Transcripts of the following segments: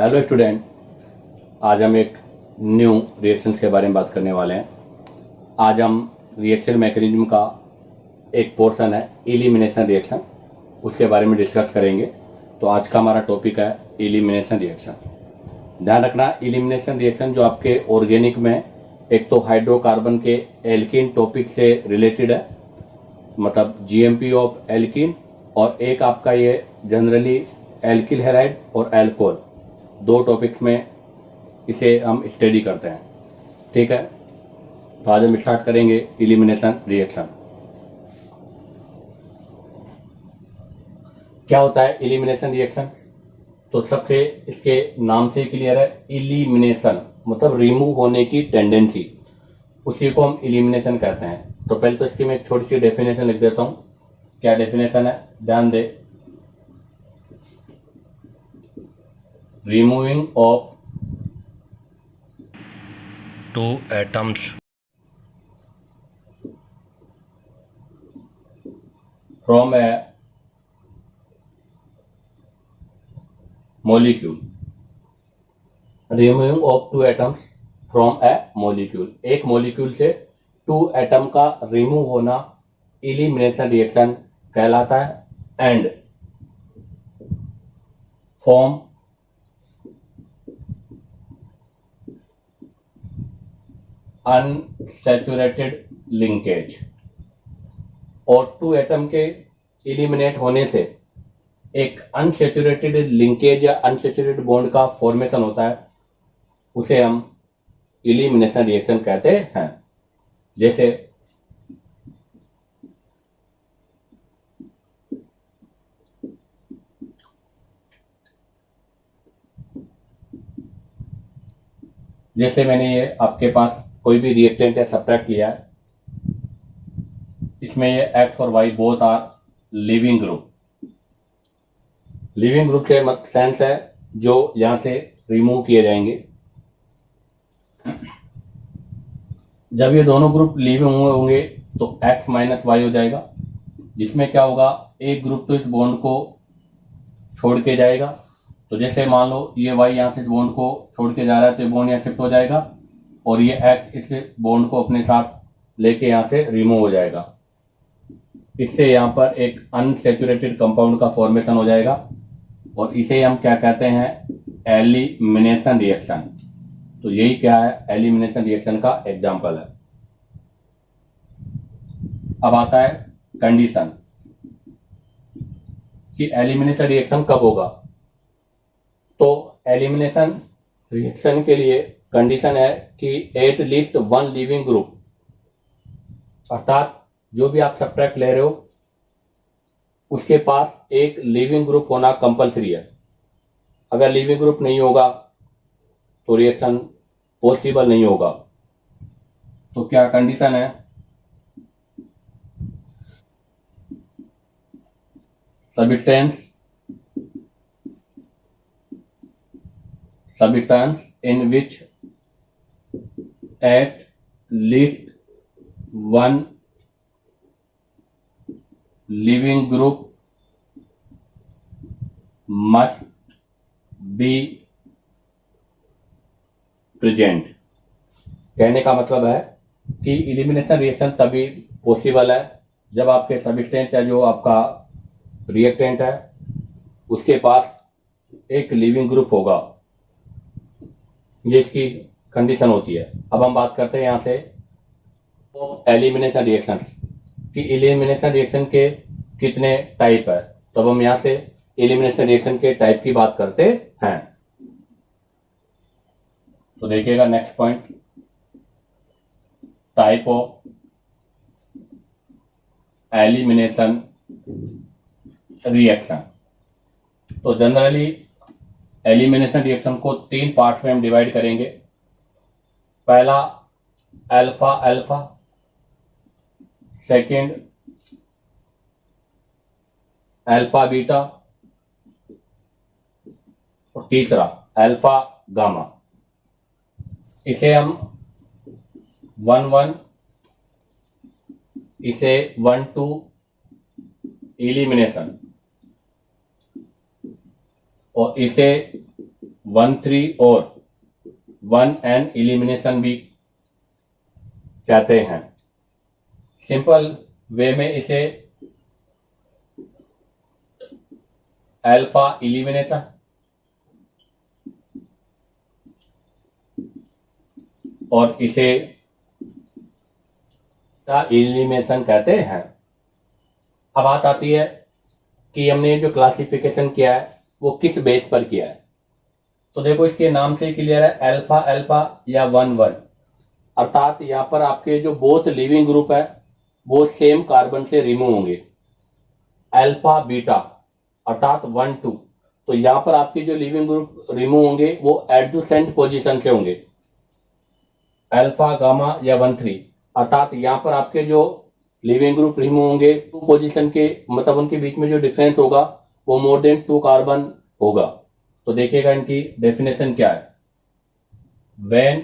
Hello student, आज हम एक न्यू रिएक्शंस के बारे में बात करने वाले हैं। आज हम रिएक्शन मैकेनिज्म का एक पोर्शन है एलिमिनेशन रिएक्शन, उसके बारे में डिस्कस करेंगे। तो आज का हमारा टॉपिक है एलिमिनेशन रिएक्शन। ध्यान रखना, एलिमिनेशन रिएक्शन जो आपके ऑर्गेनिक में एक तो हाइड्रोकार्बन के एल्कीन टॉपिक से रिलेटेड है, मतलब जीएमपी ऑफ एल्कीन, और एक आपका ये जनरली एल्किल हैलाइड और एल्कोहल, दो टॉपिक्स में इसे हम स्टडी करते हैं। ठीक है, तो आज हम स्टार्ट करेंगे एलिमिनेशन रिएक्शन। क्या होता है एलिमिनेशन रिएक्शन? तो सबसे इसके नाम से क्लियर है, एलिमिनेशन मतलब रिमूव होने की टेंडेंसी, उसी को हम एलिमिनेशन कहते हैं। तो पहले तो इसकी मैं एक छोटी सी डेफिनेशन लिख देता हूं। क्या डेफिनेशन है, ध्यान दे। Removing of two atoms from a molecule. Removing of two atoms from a molecule. एक मॉलिक्यूल से टू एटम का रिमूव होना एलिमिनेशन रिएक्शन कहलाता है। एंड फॉर्म अनसैचुरेटेड लिंकेज, और टू एटम के एलिमिनेट होने से एक अनसैचुरेटेड लिंकेज या अनसैचुरेटेड बॉन्ड का फॉर्मेशन होता है, उसे हम एलिमिनेशन रिएक्शन कहते हैं। जैसे मैंने ये आपके पास कोई भी रिएक्टेंट या सब्ट्रैक्ट लिया है, इसमें ये एक्स और Y both are living group. Living group से सेंस है जो यहां से रिमूव किए जाएंगे। जब ये दोनों ग्रुप लिविंग होंगे तो एक्स माइनस वाई हो जाएगा, जिसमें क्या होगा, एक ग्रुप तो इस बॉन्ड को छोड़ के जाएगा। तो जैसे मान लो ये वाई यहां से बॉन्ड को छोड़ के जा रहा है, तो बॉन्ड यहां शिफ्ट हो जाएगा, और ये एक्स इस बॉन्ड को अपने साथ लेके यहां से रिमूव हो जाएगा। इससे यहां पर एक अनसैचुरेटेड कंपाउंड का फॉर्मेशन हो जाएगा, और इसे हम क्या कहते हैं, एलिमिनेशन रिएक्शन। तो यही क्या है, एलिमिनेशन रिएक्शन का एग्जांपल है। अब आता है कंडीशन कि एलिमिनेशन रिएक्शन कब होगा। तो एलिमिनेशन रिएक्शन के लिए कंडीशन है कि at least one leaving group, अर्थात जो भी आप सब्ट्रैक्ट ले रहे हो उसके पास एक लिविंग ग्रुप होना कंपलसरी है। अगर लिविंग ग्रुप नहीं होगा तो रिएक्शन पॉसिबल नहीं होगा। तो क्या कंडीशन है, substance in which at least one living group must be present। कहने का मतलब है कि एलिमिनेशन रिएक्शन तभी पॉसिबल है जब आपके सबस्टेंस है, जो आपका रिएक्टेंट है, उसके पास एक लिविंग ग्रुप होगा। ये इसकी कंडीशन होती है। अब हम बात करते हैं यहां से एलिमिनेशन रिएक्शन कि एलिमिनेशन रिएक्शन के कितने टाइप है। तो अब हम यहां से एलिमिनेशन रिएक्शन के टाइप की बात करते हैं। तो देखिएगा next point, type of elimination reaction. तो जनरली एलिमिनेशन रिएक्शन को तीन पार्ट्स में हम डिवाइड करेंगे। पहला alpha alpha, second alpha beta, और तीसरा अल्फा गामा। इसे हम 1-1, इसे 1-2 एलिमिनेशन, और इसे 1,3 और 1N एलिमिनेशन भी कहते हैं। सिंपल वे में इसे अल्फा एलिमिनेशन और इसे एलिमिनेशन कहते हैं। अब बात आती है कि हमने जो क्लासिफिकेशन किया है वो किस बेस पर किया है। तो देखो इसके नाम से क्लियर है, अल्फा अल्फा या 1 1, अर्थात यहाँ पर आपके जो बोथ लिविंग ग्रुप है वो सेम कार्बन से रिमूव होंगे। अल्फा बीटा अर्थात 1 2, तो यहाँ पर आपके जो लिविंग ग्रुप रिमूव होंगे वो एडजेसेंट पोजीशन से होंगे। अल्फा गामा या 1 3, अर्थात यहाँ पर आपके जो लिविंग ग्रुप रिमूव होंगे 2 पोजीशन के, मतलब उनके बीच में जो डिफरेंस होगा वो मोर देन 2 कार्बन होगा। तो देखिएगा इनकी डेफिनेशन क्या है। when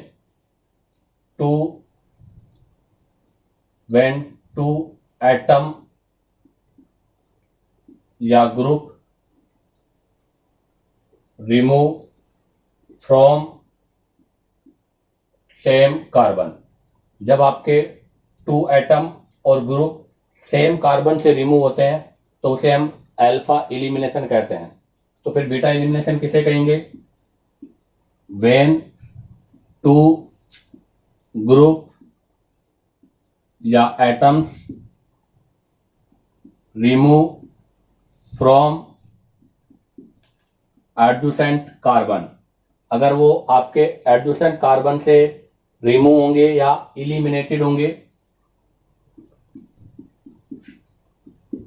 two एटम या group remove from same carbon, जब आपके 2 एटम और ग्रुप सेम कार्बन से रिमूव होते हैं तो उसे हम अल्फा एलिमिनेशन कहते हैं। तो फिर बीटा एलिमिनेशन किसे कहेंगे? व्हेन 2 ग्रुप या atoms remove from adjacent carbon, अगर वो आपके एडजेसेंट कार्बन से रिमूव होंगे या इलिमिनेटेड होंगे,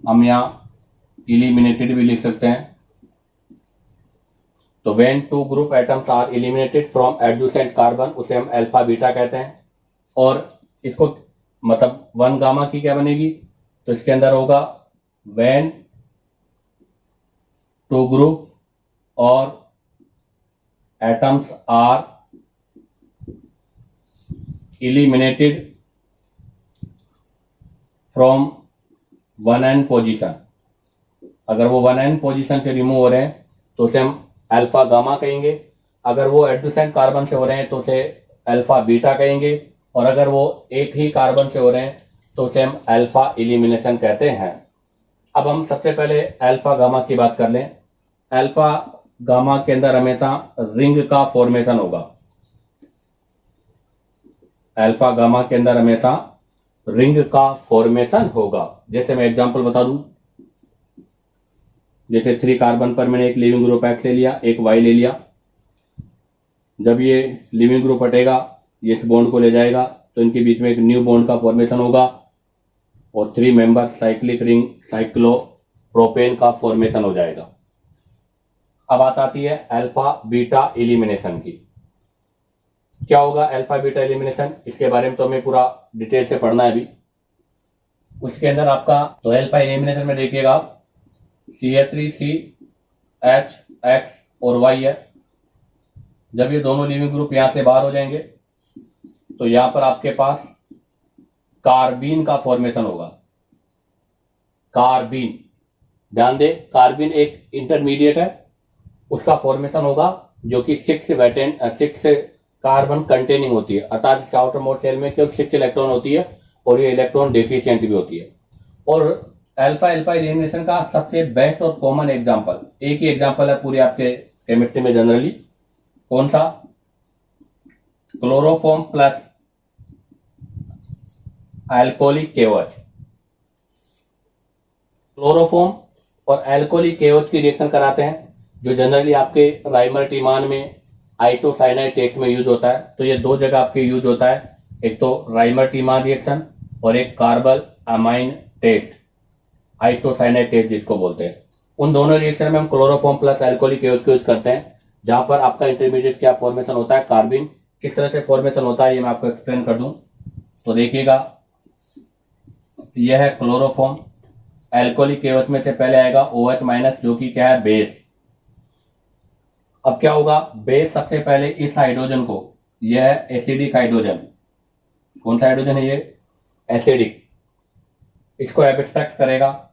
हम यहां इलिमिनेटेड भी लिख सकते हैं। तो when 2 group atoms are eliminated from adjacent carbon उसे हम अल्फा बीटा कहते हैं। और इसको मतलब 1 गामा की क्या बनेगी? तो इसके अंदर होगा व्हेन 2 ग्रुप और atoms are eliminated from 1n position, अगर वो 1n पोजीशन से रिमूव हो रहे हैं तो उसे हम अल्फा गामा कहेंगे। अगर वो एडजेसेंट कार्बन से हो रहे हैं तो उसे अल्फा बीटा कहेंगे। और अगर वो एक ही कार्बन से हो रहे हैं तो उसे हम अल्फा एलिमिनेशन कहते हैं। अब हम सबसे पहले अल्फा गामा की बात कर लें। अल्फा गामा के अंदर हमेशा रिंग का फॉर्मेशन होगा। अल्फा गामा के अंदर हमेशा रिंग का फॉर्मेशन होगा। जैसे मैं एग्जांपल बता दूं, जैसे 3 कार्बन पर मैंने एक लिविंग ग्रुप एक्स ले लिया, एक वाई ले लिया। जब ये लिविंग ग्रुप हटेगा ये इस बॉन्ड को ले जाएगा तो इनके बीच में एक न्यू बॉन्ड का फॉर्मेशन होगा और 3 मेंबर साइक्लिक रिंग साइक्लोप्रोपेन का फॉर्मेशन हो जाएगा। अब बात आती है अल्फा बीटा एलिमिनेशन की। क्या होगा अल्फा बीटा एलिमिनेशन? इसके बारे में तो हमें पूरा डिटेल से पढ़ना है अभी। उसके अंदर आपका तो अल्फा एलिमिनेशन में देखिएगा CH3CHX और Y है। जब ये दोनों लिविंग ग्रुप यहां से बाहर हो जाएंगे तो यहां पर आपके पास कार्बीन का फॉर्मेशन होगा। कार्बीन, ध्यान दे, कार्बीन एक इंटरमीडिएट है, उसका फॉर्मेशन होगा जो कि 6 कार्बन कंटेनिंग होती है, अर्थात इसके आउटर मोस्ट सेल में केवल 6 इलेक्ट्रॉन होती है और ये इलेक्ट्रॉन डेफिशिएंट भी होती है। और अल्फा अल्फा एलिमिनेशन का सबसे बेस्ट और कॉमन एग्जांपल, एक ही एग्जांपल है पूरे आपके केमिस्ट्री में जनरली, कौन सा? Chloroform plus alcoholic KOH। Chloroform और अल्कोहलिक KOH की रिएक्शन कराते हैं जो जनरली आपके राइमर टीमान में आइसोसाइनाइड टेस्ट में यूज होता है। तो ये 2 जगह आपके यूज होता है, एक तो राइमर टीमान रिएक्शन और एक carbylamine test, isocyanide test जिसको बोलते हैं। उन दोनों रिएक्शन में हम क्लोरोफॉर्म प्लस अल्कोहलिक KOH को यूज करते हैं, जहां पर आपका इंटरमीडिएट क्या फॉर्मेशन होता है? कार्बिन। किस तरह से फॉर्मेशन होता है ये मैं आपको एक्सप्लेन कर दूं। तो देखिएगा, यह है क्लोरोफॉर्म, अल्कोहलिक KOH में से पहले आएगा OH माइनस जो कि क्या है? बेस। अब क्या होगा? बेस सबसे पहले इस हाइड्रोजन को, यह है एसिडिक हाइड्रोजन, कौन सा हाइड्रोजन है ये? एसिडिक, इसको एब्स्ट्रैक्ट करेगा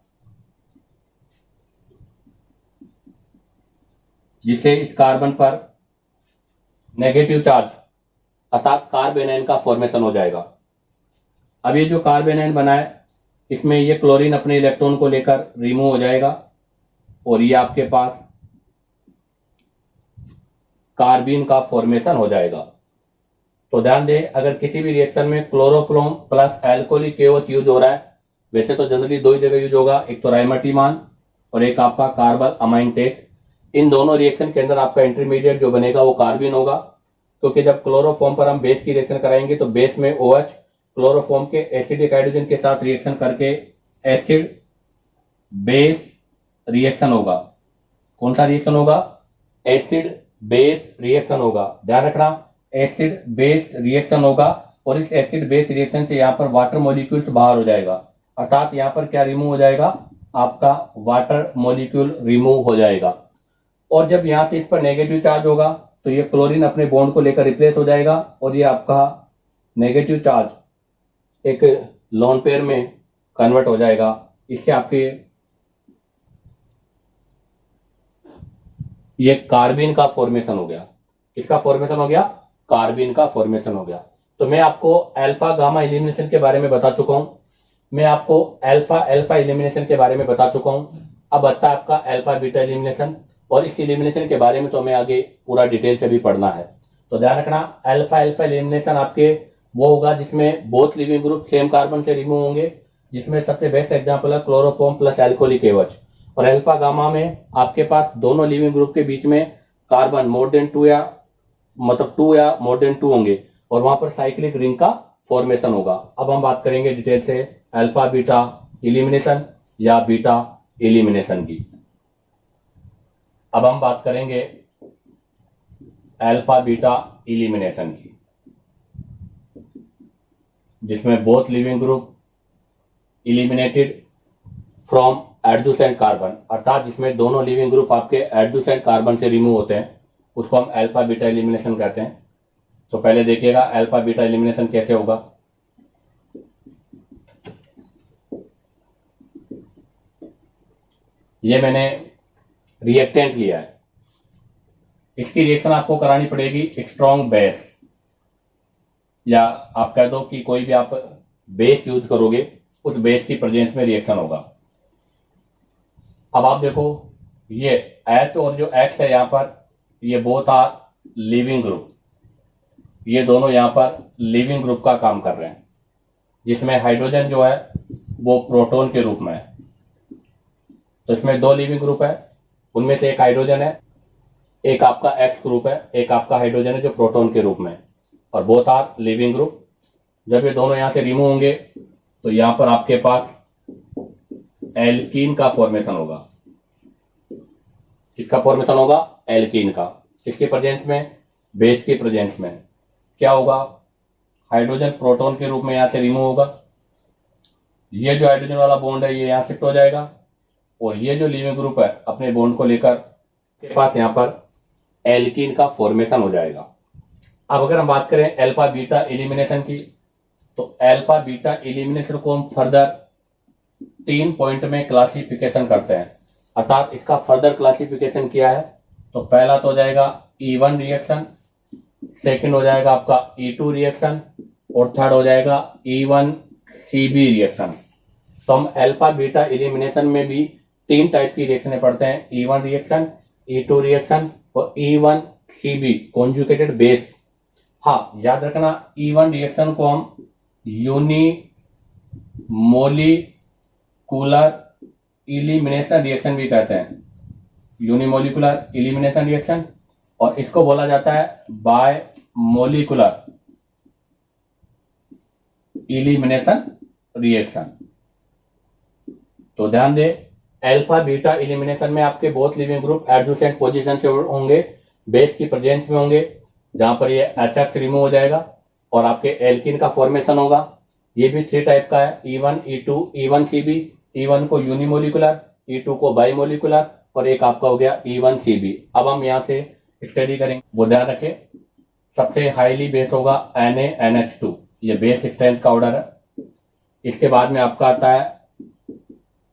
जिससे इस कार्बन पर नेगेटिव चार्ज अर्थात कार्बेनाइन का फॉर्मेशन हो जाएगा। अब ये जो कार्बेनाइन बना है इसमें ये क्लोरीन अपने इलेक्ट्रॉन को लेकर रिमूव हो जाएगा और ये आपके पास कार्बीन का फॉर्मेशन हो जाएगा। तो ध्यान दें, अगर किसी भी रिएक्शन में chloroform plus alcoholic KOH use हो रहा है, वैसे तो जनरली दो ही जगह यूज होगा, एक तो राइमटिमान और एक आपका कार्बन अमाइन टेस्ट। इन दोनों रिएक्शन के अंदर आपका इंटरमीडिएट जो बनेगा वो कार्बन होगा, क्योंकि जब क्लोरोफॉर्म पर हम बेस की रिएक्शन कराएंगे तो बेस में OH क्लोरोफॉर्म के एसिडिक हाइड्रोजन के साथ रिएक्शन करके एसिड बेस रिएक्शन होगा। कौन सा रिएक्शन होगा? एसिड बेस रिएक्शन होगा। ध्यान रखना, एसिड बेस रिएक्शन होगा और इस एसिड बेस रिएक्शन से यहां पर वाटर मॉलिक्यूल्स बाहर हो जाएगा, अर्थात यहां पर क्या रिमूव हो जाएगा? आपका वाटर मॉलिक्यूल रिमूव हो जाएगा। और जब यहां से इस पर नेगेटिव चार्ज होगा तो ये क्लोरीन अपने बॉन्ड को लेकर रिप्लेस हो जाएगा और ये आपका नेगेटिव चार्ज एक लोन पेयर में कन्वर्ट हो जाएगा। इससे आपके ये कार्बन का फॉर्मेशन हो गया। किसका फॉर्मेशन हो गया? कार्बन का फॉर्मेशन हो गया। तो मैं आपको अल्फा गामा एलिमिनेशन के बारे में बता चुका हूं, मैं आपको अल्फा अल्फा एलिमिनेशन के बारे में बता चुका हूं। अब आता है आपका अल्फा बीटा एलिमिनेशन, और इस एलिमिनेशन के बारे में तो हमें आगे पूरा डिटेल से भी पढ़ना है। तो ध्यान रखना, अल्फा अल्फा एलिमिनेशन आपके वो होगा जिसमें both leaving group same carbon से रिमूव होंगे, जिसमें सबसे बेस्ट एग्जांपल है क्लोरोफॉर्म प्लस अल्कोहलिक KOH। और अल्फा गामा में आपके पास दोनों लिविंग ग्रुप के बीच में कार्बन मोर देन 2 या मतलब 2 या मोर देन 2 होंगे और वहां पर साइक्लिक रिंग का फॉर्मेशन होगा। अब हम बात करेंगे डिटेल से अल्फा बीटा एलिमिनेशन या बीटा एलिमिनेशन की। अब हम बात करेंगे अल्फा बीटा एलिमिनेशन की, जिसमें both leaving group eliminated from adjacent carbon, अर्थात जिसमें दोनों लिविंग ग्रुप आपके एडजेसेंट कार्बन से रिमूव होते हैं, उसको हम अल्फा बीटा एलिमिनेशन कहते हैं। तो पहले देखिएगा अल्फा बीटा एलिमिनेशन कैसे होगा। ये मैंने रिएक्टेंट लिया है, इसकी रिएक्शन आपको करानी पड़ेगी स्ट्रॉन्ग बेस, या आप कह दो कि कोई भी आप बेस यूज करोगे उस बेस की प्रेजेंस में रिएक्शन होगा। अब आप देखो ये H और जो X है यहां पर, ये बोथ आर लिविंग ग्रुप, ये दोनों यहां पर लिविंग ग्रुप का काम कर रहे हैं, जिसमें हाइड्रोजन जो है वो प्रोटॉन के रूप में है। तो इसमें दो लिविंग ग्रुप है, उनमें से एक हाइड्रोजन है, एक आपका X ग्रुप है, एक आपका हाइड्रोजन है जो प्रोटॉन के रूप में है, और बोथ आर लिविंग ग्रुप। जब ये दोनों यहां से रिमूव होंगे तो यहां पर आपके पास एल्कीन का फॉर्मेशन होगा। किसका फॉर्मेशन होगा? एल्कीन का। किसके प्रेजेंस में? बेस के प्रेजेंस में। क्या होगा? हाइड्रोजन प्रोटॉन के रूप में यहां से रिमूव होगा, ये जो हाइड्रोजन वाला बॉन्ड है ये यहां शिफ्ट हो जाएगा, और ये जो लिविंग ग्रुप है अपने बॉन्ड को लेकर के पास यहां पर एल्कीन का फॉर्मेशन हो जाएगा। अब अगर हम बात करें अल्फा बीटा एलिमिनेशन की, तो अल्फा बीटा एलिमिनेशन को हम फर्दर 3 पॉइंट में क्लासिफिकेशन करते हैं, अर्थात इसका फर्दर क्लासिफिकेशन किया है। तो पहला तो हो जाएगा E1 रिएक्शन, सेकंड हो जाएगा आपका E2 रिएक्शन, और थर्ड हो जाएगा E1CB रिएक्शन। तो हम अल्फा बीटा एलिमिनेशन में भी 3 टाइप की रिएक्शनें पढ़ते हैं, E1 रिएक्शन, E2 रिएक्शन और E1CB कॉन्जुगेटेड बेस। हाँ, याद रखना E1 रिएक्शन को हम यूनिमोलिकुलर एलिमिनेशन रिएक्शन भी कहते हैं, यूनिमोलिकुलर एलिमिनेशन रिएक्शन, और इसको बोला जाता है बाय मोलिकुलर एलिमिनेशन रिएक्शन। तो ध्यान दें, अल्फा बीटा एलिमिनेशन में आपके both leaving group adjacent position से होंगे, बेस की प्रेजेंस में होंगे, जहां पर ये HX रिमूव हो जाएगा और आपके एल्कीन का फॉर्मेशन होगा। ये भी 3 टाइप का है, E1, E2, E1CB। E1 को यूनिमोलिकुलर, E2 को बाइमोलिकुलर, और एक आपका हो गया E1CB। अब हम यहाँ से स्टडी करेंगे, वो ध्यान रखें, सबसे हाईली बेस होगा NaNH2, ये बेस स्ट्रेंथ का ऑर्डर है। इसके बाद में आपका आता है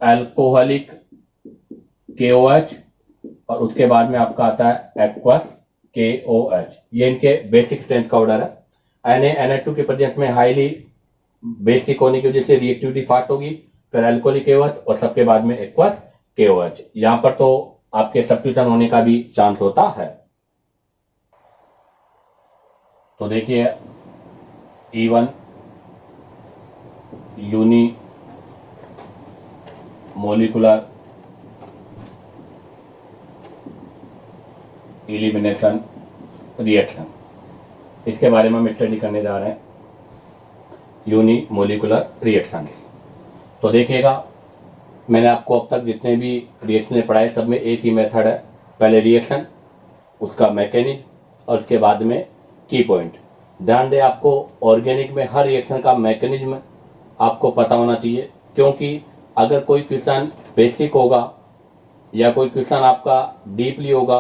अल्कोहलिक KOH, और उसके बाद में आपका आता है एक्वस KOH, ये इनके बेसिक स्ट्रेंथ का ऑर्डर है। Na2 के प्रेजेंस में हाईली बेसिक होने की वजह से रिएक्टिविटी फास्ट होगी, फिर अल्कोहलिक KOH और सबके बाद में एक्वस KOH। यहां पर तो आपके सब्स्टिट्यूशन होने का भी चांस होता है। तो देखिए E1 uni molecular elimination reaction, इसके बारे में हम स्टडी करने जा रहे हैं, यूनी मोलिकुलर रिएक्शंस। तो देखिएगा, मैंने आपको अब तक जितने भी रिएक्शन पढ़ाए सब में एक ही मेथड है, पहले रिएक्शन, उसका मैकेनिज्म और उसके बाद में की पॉइंट। ध्यान दें, आपको ऑर्गेनिक में हर रिएक्शन का मैकेनिज्म आपको पता होना चाहिए, क्योंकि अगर कोई क्वेश्चन बेसिक होगा या कोई क्वेश्चन आपका डीपली होगा,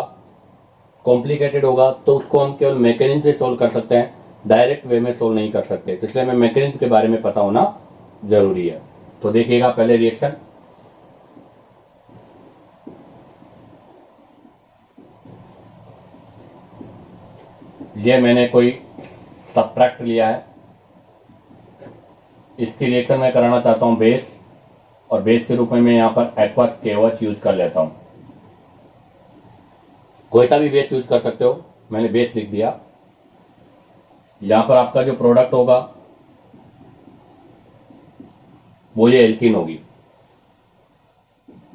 कॉम्प्लिकेटेड होगा, तो उसको हम केवल मैकेनिज्म से सोल्व कर सकते हैं, डायरेक्ट वे में सोल्व नहीं कर सकते। तो इसलिए हमें मैकेनिज्म के बारे में पता होना जरूरी है। तो देखिएगा, पहले रिएक्शन, ये मैंने कोई सब्ट्रैक्ट लिया है, इसकी रिएक्शन मैं कराना चाहता हूं बेस, और बेस के रूप में मैं यहां पर एक्वस KOH यूज कर लेता हूं। कोई सा भी बेस यूज कर सकते हो, मैंने बेस लिख दिया। यहां पर आपका जो प्रोडक्ट होगा वो ये एल्कीन होगी।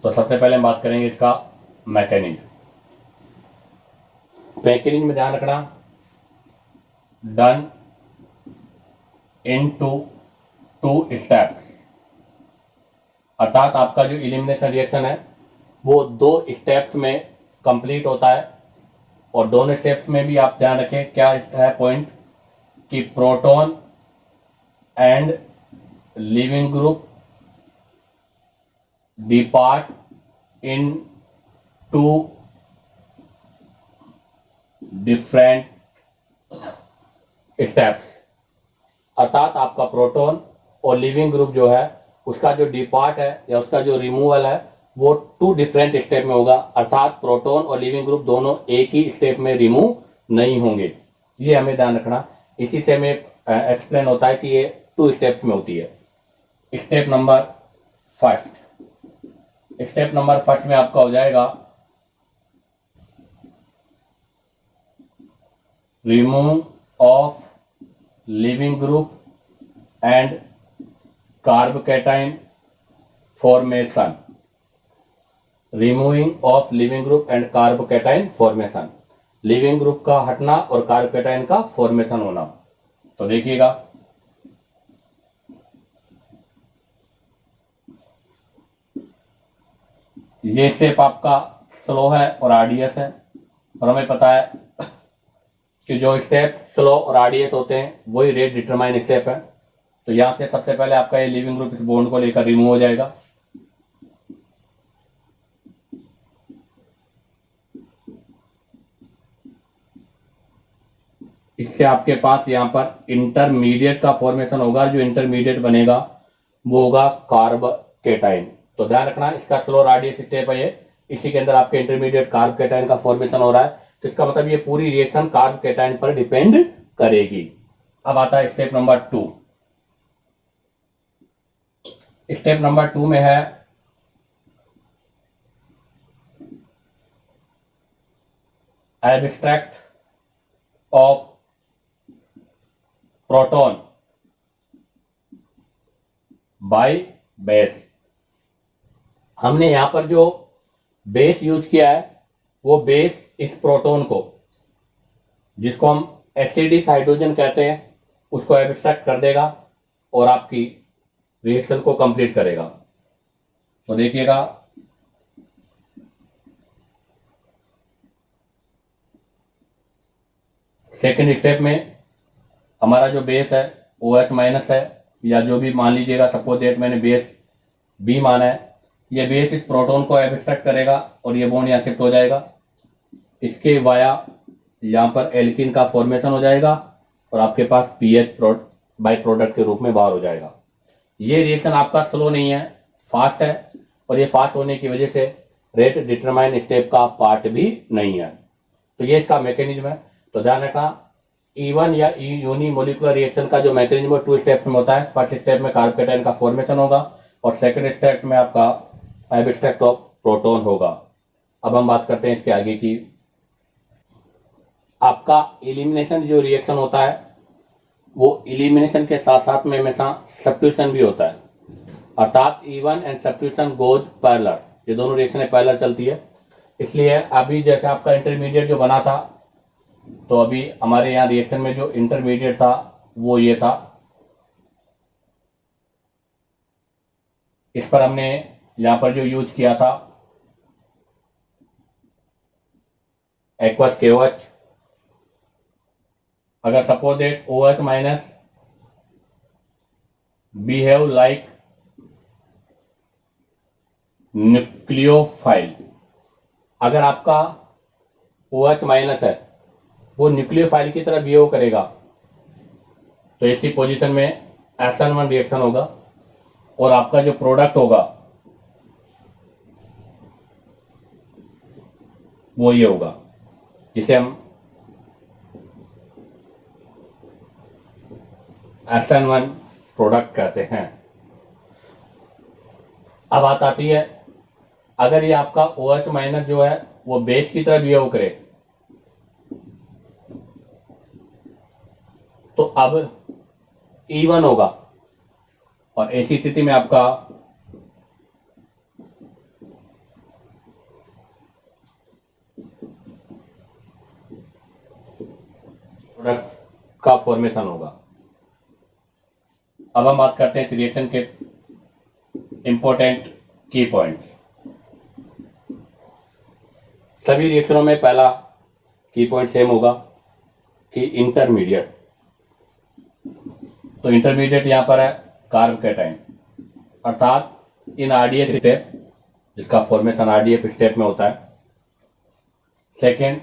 तो सबसे पहले हम बात करेंगे इसका मैकेनिज्म। मैकेनिज्म में ध्यान रखना, डन इनटू 2 स्टेप्स, अर्थात आपका जो इलिमिनेशन रिएक्शन है वो 2 स्टेप्स में कंप्लीट होता है। और दोनों स्टेप्स में भी आप ध्यान रखें क्या है पॉइंट, कि proton and leaving group depart in 2 different steps, अर्थात आपका प्रोटॉन और लिविंग ग्रुप जो है उसका जो डिपार्ट है या उसका जो रिमूवल है वो 2 डिफरेंट स्टेप में होगा, अर्थात प्रोटॉन और लिविंग ग्रुप दोनों एक ही स्टेप में रिमूव नहीं होंगे। ये हमें ध्यान रखना, इसी से हमें एक्सप्लेन होता है कि ये 2 स्टेप्स में होती है। स्टेप नंबर फर्स्ट में आपका हो जाएगा remove of leaving group and carbocation formation, removing of leaving group and carbocation formation, leaving group का हटना और कार्बोकैटायन का फॉर्मेशन होना। तो देखिएगा, ये स्टेप आपका स्लो है और आरडीएस है, और हमें पता है कि जो स्टेप स्लो और आरडीएस होते हैं वही रेट डिटरमाइन स्टेप है। तो यहां से सबसे पहले आपका ये लिविंग ग्रुप इस बॉन्ड को लेकर रिमूव हो जाएगा। इससे आपके पास यहां पर इंटरमीडिएट का फॉर्मेशन होगा, जो इंटरमीडिएट बनेगा वो होगा कार्बोकैटायन। तो ध्यान रखना, इसका स्लो आरडीएस स्टेप है ये, इसी के अंदर आपके इंटरमीडिएट कार्बोकैटायन का फॉर्मेशन हो रहा है। तो इसका मतलब ये पूरी रिएक्शन कार्बोकैटायन पर डिपेंड करेगी। अब आता है स्टेप नंबर 2। स्टेप नंबर 2 में है abstract of proton by base. हमने यहां पर जो बेस यूज किया है वो बेस इस प्रोटॉन को, जिसको हम एसिडिक हाइड्रोजन कहते हैं, उसको एब्स्ट्रैक्ट कर देगा और आपकी रिएक्शन को कंप्लीट करेगा। तो देखिएगा, सेकेंड स्टेप में हमारा जो बेस है OH माइनस है, या जो भी मान लीजिएगा, सपोज दैट मैंने बेस B माना है, ये बेस इस प्रोटॉन को एब्स्ट्रैक्ट करेगा और ये बॉन्ड यहां शिफ्ट हो जाएगा, इसके वाया यहां पर एल्कीन का फॉर्मेशन हो जाएगा और आपके पास पीएच बाई प्रोडक्ट के रूप में बाहर हो जाएगा। ये रिएक्शन आपका स्लो नहीं है, फास्ट है, और ये फास्ट होने की वजह से रेट डिटरमाइन स्टेप का पार्ट भी नहीं है। तो ये इसका मैकेनिज्म है। तो ध्यान रखना, E1 या यूनिमोलिकुलर रिएक्शन का जो मैकेनिज्म 2 स्टेप्स में होता है। फर्स्ट स्टेप में कार्ब कैटायन का फॉर्मेशन होगा और सेकंड स्टेप में आपका एब्स्ट्रैक्ट ऑफ प्रोटॉन होगा। अब हम बात करते हैं इसके आगे की। आपका एलिमिनेशन जो रिएक्शन होता है वो एलिमिनेशन के साथ साथ में हमेशा सब्स्टिट्यूशन भी होता है, अर्थात E1 and substitution goes parallel. ये दोनों रिएक्शन पैरेलल चलती है। इसलिए अभी जैसे आपका इंटरमीडिएट जो बना था, तो अभी हमारे यहाँ रिएक्शन में जो इंटरमीडिएट था वो ये था। इस पर हमने यहां पर जो यूज किया था एक्वस KOH। अगर suppose that OH minus behave like nucleophile, अगर आपका OH माइनस है वो न्यूक्लियोफाइल की तरह बिहेव करेगा, तो ऐसी पोजीशन में SN1 रिएक्शन होगा और आपका जो प्रोडक्ट होगा वो ये होगा, जिसे हम SN1 प्रोडक्ट कहते हैं। अब बात आती है, अगर ये आपका OH माइनस जो है वो बेस की तरह बिहेव करे, तो अब E1 होगा और ऐसी स्थिति में आपका प्रोडक्ट का फॉर्मेशन होगा। अब हम बात करते हैं इस रिएक्शन के इंपॉर्टेंट की पॉइंट्स। सभी रिएक्शनों में पहला की पॉइंट सेम होगा कि इंटरमीडिएट। तो इंटरमीडिएट यहां पर है कार्ब कैटायन, अर्थात इन RDF स्टेप, जिसका फॉर्मेशन RDF स्टेप में होता है। सेकेंड,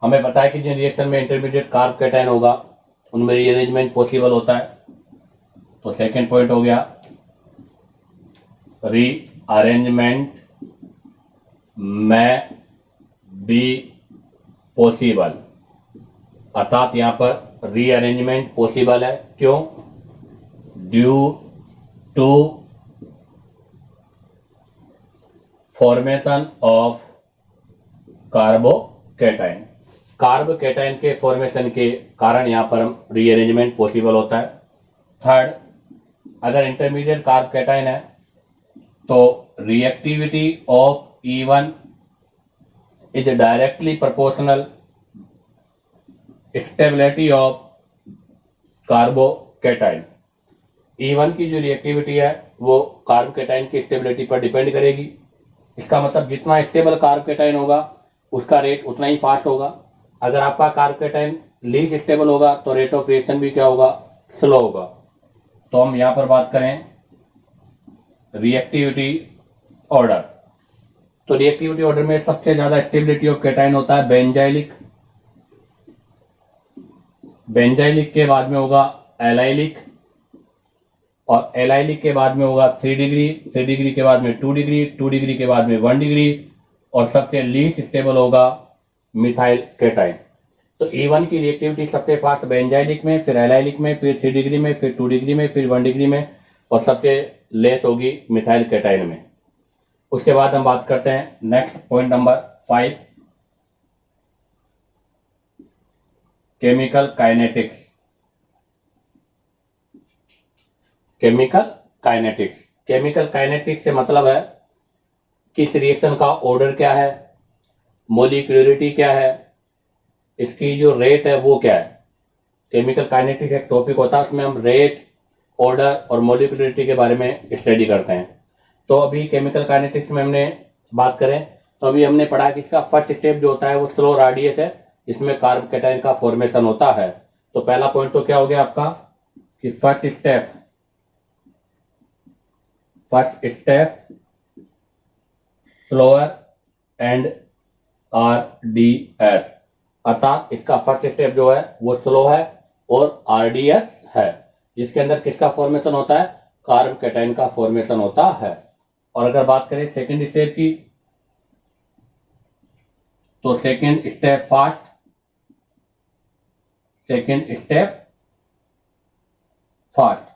हमें पता है कि जिन रिएक्शन में इंटरमीडिएट कार्ब कैटायन होगा उनमें रीअरेंजमेंट पॉसिबल होता है। तो सेकेंड पॉइंट हो गया रीअरेंजमेंट में बी पॉसिबल, अर्थात यहां पर रीअरेंजमेंट पॉसिबल है। क्यों? Due to formation of carbocation. Carbocation के फॉर्मेशन के कारण यहां पर हम रीअरेंजमेंट पॉसिबल होता है। थर्ड, अगर इंटरमीडिएट कार्ब कैटायन है तो reactivity of E1 is directly proportional stability of carbocation. E1 की जो रिएक्टिविटी है वो कार्ब कैटायन की स्टेबिलिटी पर डिपेंड करेगी। इसका मतलब जितना स्टेबल कार्ब कैटायन होगा उसका रेट उतना ही फास्ट होगा। अगर आपका कार्ब कैटायन लीस्ट स्टेबल होगा तो रेट ऑफ रिएक्शन भी क्या होगा? स्लो होगा। तो हम यहां पर बात करें रिएक्टिविटी ऑर्डर, तो रिएक्टिविटी ऑर्डर में सबसे ज्यादा स्टेबिलिटी ऑफ कैटायन होता है बेंजाइलिक। बेंजाइलिक के बाद में होगा एलाइलिक और एलाइलिक के बाद में होगा 3 डिग्री, 3 डिग्री के बाद में 2 डिग्री, 2 डिग्री के बाद में 1 डिग्री और सबसे लीस्ट स्टेबल होगा मिथाइल कैटायन। तो E1 की रिएक्टिविटी सबसे फास्ट बेंजाइलिक में, फिर एलाइलिक में, फिर 3 डिग्री में, फिर 2 डिग्री में, फिर 1 डिग्री में और सबसे लेस होगी मिथाइल कैटायन में। उसके बाद हम बात करते हैं next point number 5, chemical kinetics. Chemical kinetics, chemical kinetics से मतलब है कि इस रिएक्शन का ऑर्डर क्या है, मोलिक्युलरिटी क्या है, इसकी जो रेट है वो क्या है। केमिकल काइनेटिक्स एक टॉपिक होता है, उसमें हम रेट, ऑर्डर और मोलिक्युलरिटी के बारे में स्टडी करते हैं। तो अभी केमिकल काइनेटिक्स में हमने बात करें तो अभी हमने पढ़ा कि इसका फर्स्ट स्टेप जो होता है वो स्लो RDS है, जिसमें कार्ब कैटायन का फॉर्मेशन होता है। तो पहला पॉइंट तो क्या हो गया आपका कि first step slower and RDS, अर्थात इसका फर्स्ट स्टेप जो है वो स्लो है और RDS है, जिसके अंदर किसका फॉर्मेशन होता है? कार्ब कैटायन का फॉर्मेशन होता है। और अगर बात करें सेकंड स्टेप की तो second step fast, second step fast,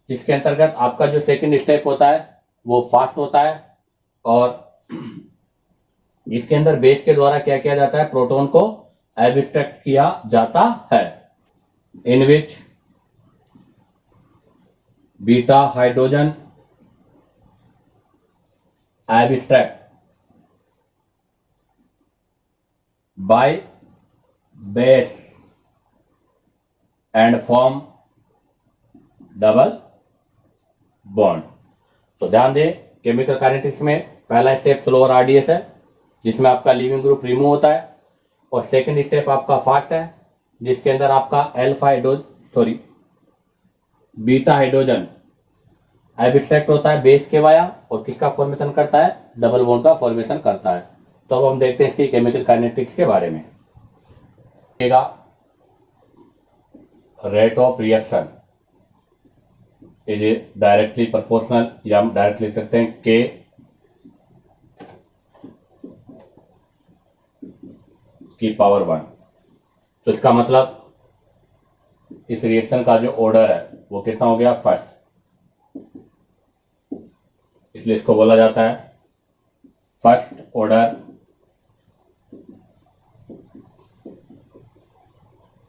जिसके अंतर्गत आपका जो सेकंड स्टेप होता है वो फास्ट होता है और इसके अंदर बेस के द्वारा क्या किया जाता है, प्रोटॉन को एब्स्ट्रैक्ट किया जाता है, in which beta hydrogen abstract by base and form double bond. तो ध्यान दें, केमिकल काइनेटिक्स में पहला स्टेप स्लो और आरडीएस है जिसमें आपका लीविंग ग्रुप रिमूव होता है, और सेकंड स्टेप आपका फास्ट है जिसके अंदर आपका बीटा हाइड्रोजन एब्स्ट्रैक्ट होता है बेस के वाया और किसका फॉर्मेशन करता है, डबल बॉन्ड का फॉर्मेशन करता है। तो अब हम देखते हैं इसकी केमिकल काइनेटिक्स के बारे में। Rate of reaction is directly proportional, या हम डायरेक्ट लिख सकते हैं के की पावर 1। तो इसका मतलब इस रिएक्शन का जो ऑर्डर है वो कितना हो गया, फर्स्ट, इसलिए इसको बोला जाता है first order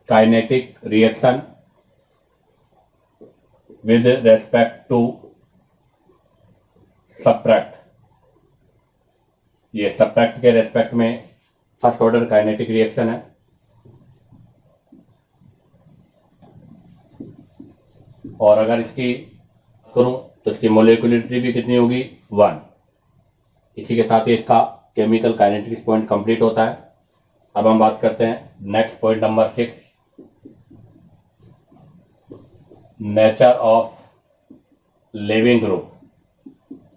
kinetic reaction with respect to subtract। ये subtract के रेस्पेक्ट में फर्स्ट ऑर्डर काइनेटिक रिएक्शन है। और अगर इसकी करूं तो इसकी मोलिकुलरिटी भी कितनी होगी, 1। इसी के साथ ही इसका केमिकल काइनेटिक्स पॉइंट कंप्लीट होता है। अब हम बात करते हैं next point number 6, nature of leaving group.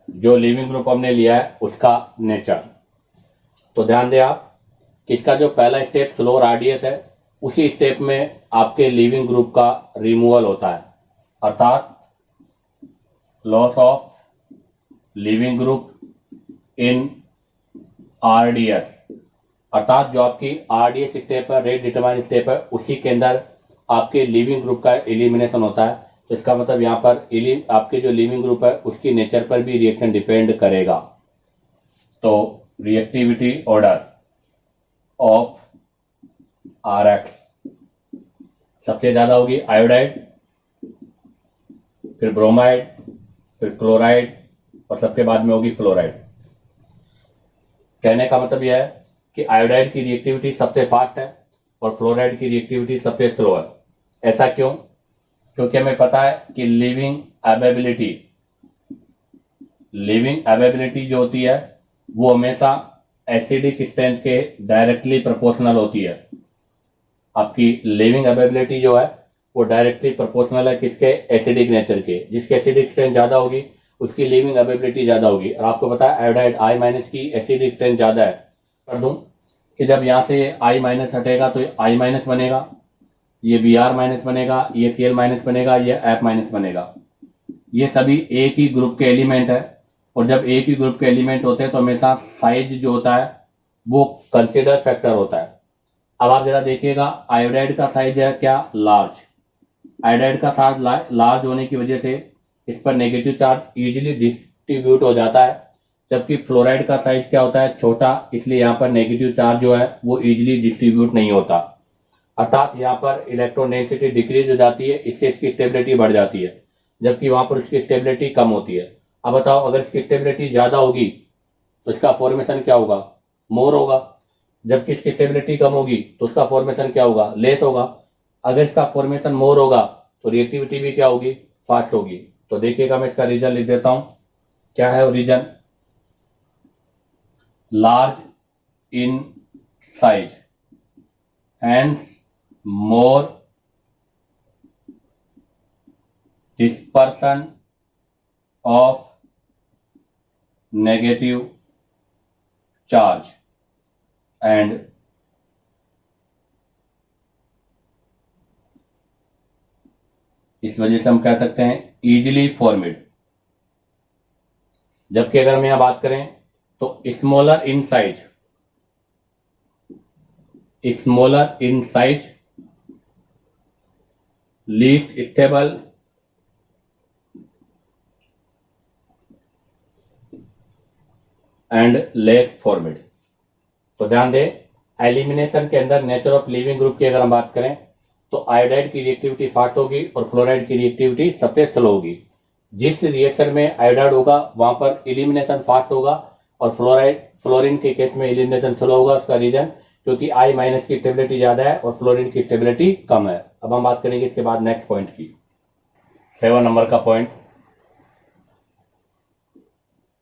जो लिविंग ग्रुप हमने लिया है उसका नेचर। तो ध्यान दें आप कि इसका जो पहला स्टेप स्लो और आरडीएस है, उसी स्टेप में आपके लिविंग ग्रुप का रिमूवल होता है, अर्थात loss of leaving group in RDS, अर्थात जो आपकी आरडीएस स्टेप है, रेट डिटरमाइन स्टेप है, उसी के अंदर आपके लिविंग ग्रुप का एलिमिनेशन होता है। तो इसका मतलब यहाँ पर आपके जो लिविंग ग्रुप है उसकी नेचर पर भी रिएक्शन डिपेंड करेगा। तो रिएक्टिविटी ऑर्डर ऑफ आरएक्स सबसे ज्यादा होगी आयोडाइड, फिर ब्रोमाइड, फिर क्लोराइड और सबके बाद में होगी फ्लोराइड। कहने का मतलब यह है कि आयोडाइड की रिएक्टिविटी सबसे फास्ट है और फ्लोराइड की रिएक्टिविटी सबसे स्लो है। ऐसा क्यों? क्योंकि हमें पता है कि लिविंग एबिलिटी जो होती है वो हमेशा एसिडिक स्ट्रेंथ के डायरेक्टली प्रोपोर्शनल होती है। आपकी लिविंग एबिलिटी जो है वो डायरेक्टली प्रोपोर्शनल है किसके, एसिडिक नेचर के। जिसकी एसिडिक स्ट्रेंथ ज्यादा होगी उसकी लिविंग एबिलिटी ज्यादा होगी। और आपको पता है आयोडाइड I- की एसिडिक स्ट्रेंथ ज्यादा है। कर दूं कि जब यहां से I- हटेगा तो I- बनेगा, ये Br- बनेगा, ये Cl- बनेगा, ये F- बनेगा। ये सभी एक ही ग्रुप के एलिमेंट है, और जब एक ही ग्रुप के एलिमेंट होते हैं तो हमेशा साइज जो होता है वो कंसिडर फैक्टर होता है। अब आप जरा देखिएगा, आयोडाइड का साइज है क्या, लार्ज। आयोडाइड का साइज लार्ज होने की वजह से इस पर नेगेटिव चार्ज इजीली डिस्ट्रीब्यूट हो जाता है, जबकि फ्लोराइड का साइज क्या होता है, छोटा, इसलिए यहाँ पर नेगेटिव चार्ज जो है वो इजीली डिस्ट्रीब्यूट नहीं होता। अर्थात यहाँ पर इलेक्ट्रॉन डेंसिटी डिक्रीज हो जाती है, इससे इसकी स्टेबिलिटी बढ़ जाती है, जबकि वहां पर इसकी स्टेबिलिटी कम होती है। अब बताओ, अगर इसकी स्टेबिलिटी ज्यादा होगी तो इसका फॉर्मेशन क्या होगा, मोर होगा, जबकि इसकी स्टेबिलिटी कम होगी तो उसका फॉर्मेशन क्या होगा, लेस होगा। अगर इसका फॉर्मेशन मोर होगा तो रिएक्टिविटी भी क्या होगी, फास्ट होगी। तो देखिएगा, मैं इसका रीजन लिख देता हूं। क्या है reason, large in size, hence more dispersion of negative charge and इस वजह से हम कह सकते हैं easily formed। जबकि अगर हम यहां बात करें तो smaller in size, smaller in size, least stable, and less formid। तो ध्यान दें, एलिमिनेशन के अंदर नेचर ऑफ लिविंग ग्रुप की अगर हम बात करें तो आयोडाइड की रिएक्टिविटी फास्ट होगी और फ्लोराइड की रिएक्टिविटी सबसे स्लो होगी। जिस रिएक्शन में आयोडाइड होगा वहां पर एलिमिनेशन फास्ट होगा और फ्लोरीन के केस में एलिमिनेशन स्लो होगा। उसका रीजन क्योंकि I- की स्टेबिलिटी ज्यादा है और फ्लोरीन की स्टेबिलिटी कम है। अब हम बात करेंगे इसके बाद नेक्स्ट पॉइंट की। 7 नंबर का पॉइंट,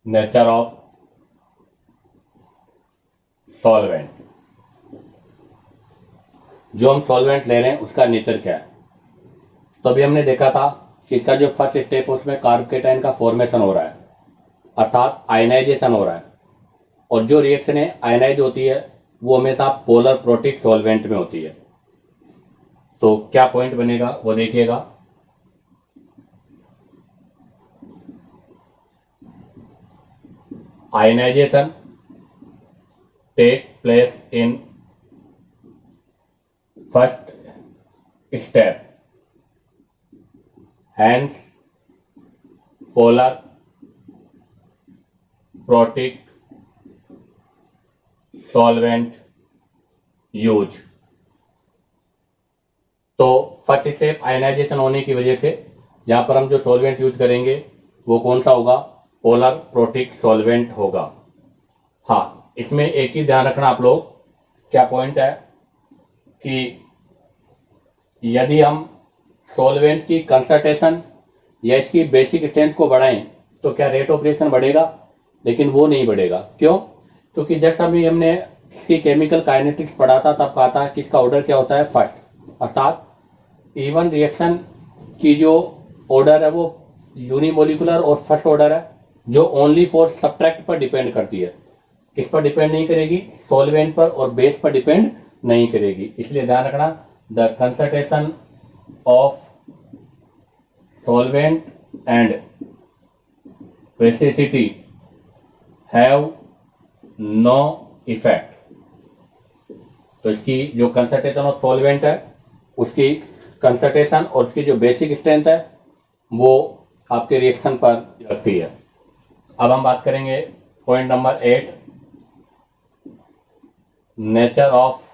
नेचर ऑफ सॉल्वेंट। जो हम सॉल्वेंट ले रहे हैं उसका नेचर क्या है। तो अभी हमने देखा था कि इसका जो फर्स्ट स्टेप है उसमें कार्बोकेटाइन का फॉर्मेशन हो रहा है, अर्थात आयनाइजेशन हो रहा है। और जो रिएक्शन है आयनाइज होती है वो हमेशा पोलर प्रोटिक सॉल्वेंट में होती है। तो क्या पॉइंट बनेगा वो देखिएगा। Ionization take place in first step, hence polar protic solvent use. तो फर्स्ट स्टेप आयनाइजेशन होने की वजह से यहां पर हम जो सॉल्वेंट यूज करेंगे वो कौन सा होगा, पोलर प्रोटिक सॉल्वेंट होगा। हाँ, इसमें एक चीज ध्यान रखना आप लोग, क्या पॉइंट है कि यदि हम सॉल्वेंट की कंसंट्रेशन या इसकी बेसिक स्ट्रेंथ को बढ़ाएं तो क्या रेट ऑफ रिएक्शन बढ़ेगा, लेकिन वो नहीं बढ़ेगा। क्यों? क्योंकि जैसा अभी हमने इसकी केमिकल काइनेटिक्स पढ़ा था तब कहा था कि इसका ऑर्डर क्या होता है, फर्स्ट, अर्थात इवन रिएक्शन की जो ऑर्डर है वो यूनिमोलिकुलर और फर्स्ट ऑर्डर है जो ओनली फॉर सब्ट्रैक्ट पर डिपेंड करती है। किस पर डिपेंड नहीं करेगी, सॉल्वेंट पर और बेस पर डिपेंड नहीं करेगी। इसलिए ध्यान रखना, the concentration of solvent and basicity have no effect। तो इसकी जो कंसंट्रेशन ऑफ सॉल्वेंट है उसकी कंसंट्रेशन और उसकी जो बेसिक स्ट्रेंथ है वो आपके रिएक्शन पर रखती है। अब हम बात करेंगे point number 8, nature of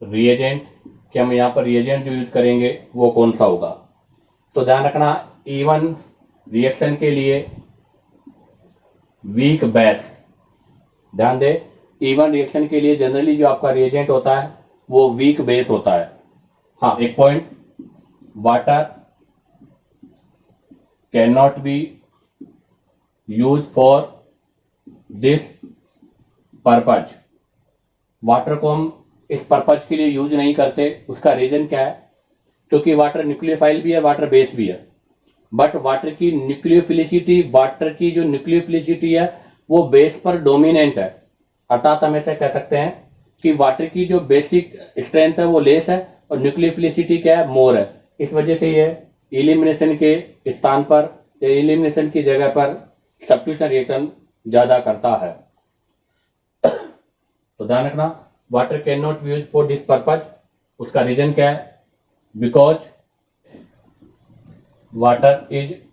reagent, कि हम यहाँ पर रिएजेंट जो यूज करेंगे वो कौन सा होगा। तो ध्यान रखना, इवन रिएक्शन के लिए वीक बेस, ध्यान दे, इवन रिएक्शन के लिए जनरली जो आपका रिएजेंट होता है वो वीक बेस होता है। हाँ, एक point, water can not be use for this purpose. Water को हम इस पर्पज के लिए यूज नहीं करते। उसका रीजन क्या है, क्योंकि वाटर न्यूक्लियोफाइल भी है, वाटर बेस भी है, बट वाटर की न्यूक्लियोफिलिसिटी, वाटर की जो न्यूक्लियोफिलिसिटी है वो बेस पर डोमिनेंट है। अर्थात हम ऐसे कह सकते हैं कि वाटर की जो बेसिक स्ट्रेंथ है वो लेस है और न्यूक्लियोफिलिसिटी क्या है, मोर है। इस वजह से ये एलिमिनेशन के स्थान पर या एलिमिनेशन की जगह पर सब्स्टिट्यूशन रिएक्शन ज्यादा करता है। तो ध्यान रखना, water can not be use for this purpose. उसका रीजन क्या है, because water is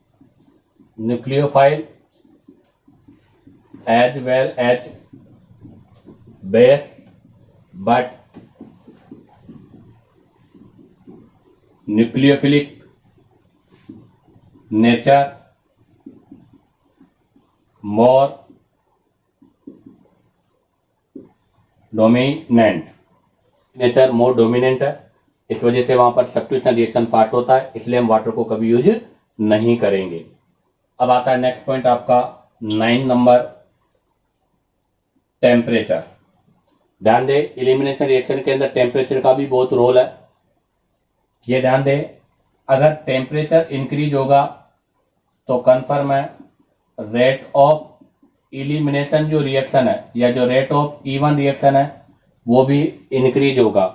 nucleophile as well as base, but nucleophilic nature more dominant, nature more dominant है। इस वजह से वहां पर सब्स्टिट्यूशन रिएक्शन फास्ट होता है, इसलिए हम वाटर को कभी यूज नहीं करेंगे। अब आता है नेक्स्ट पॉइंट आपका 9 नंबर, टेम्परेचर। ध्यान दे, एलिमिनेशन रिएक्शन के अंदर टेम्परेचर का भी बहुत रोल है। ये ध्यान दे, अगर टेम्परेचर इंक्रीज होगा तो कन्फर्म है रेट ऑफ एलिमिनेशन जो रिएक्शन है या जो रेट ऑफ इवन रिएक्शन है वो भी इंक्रीज होगा।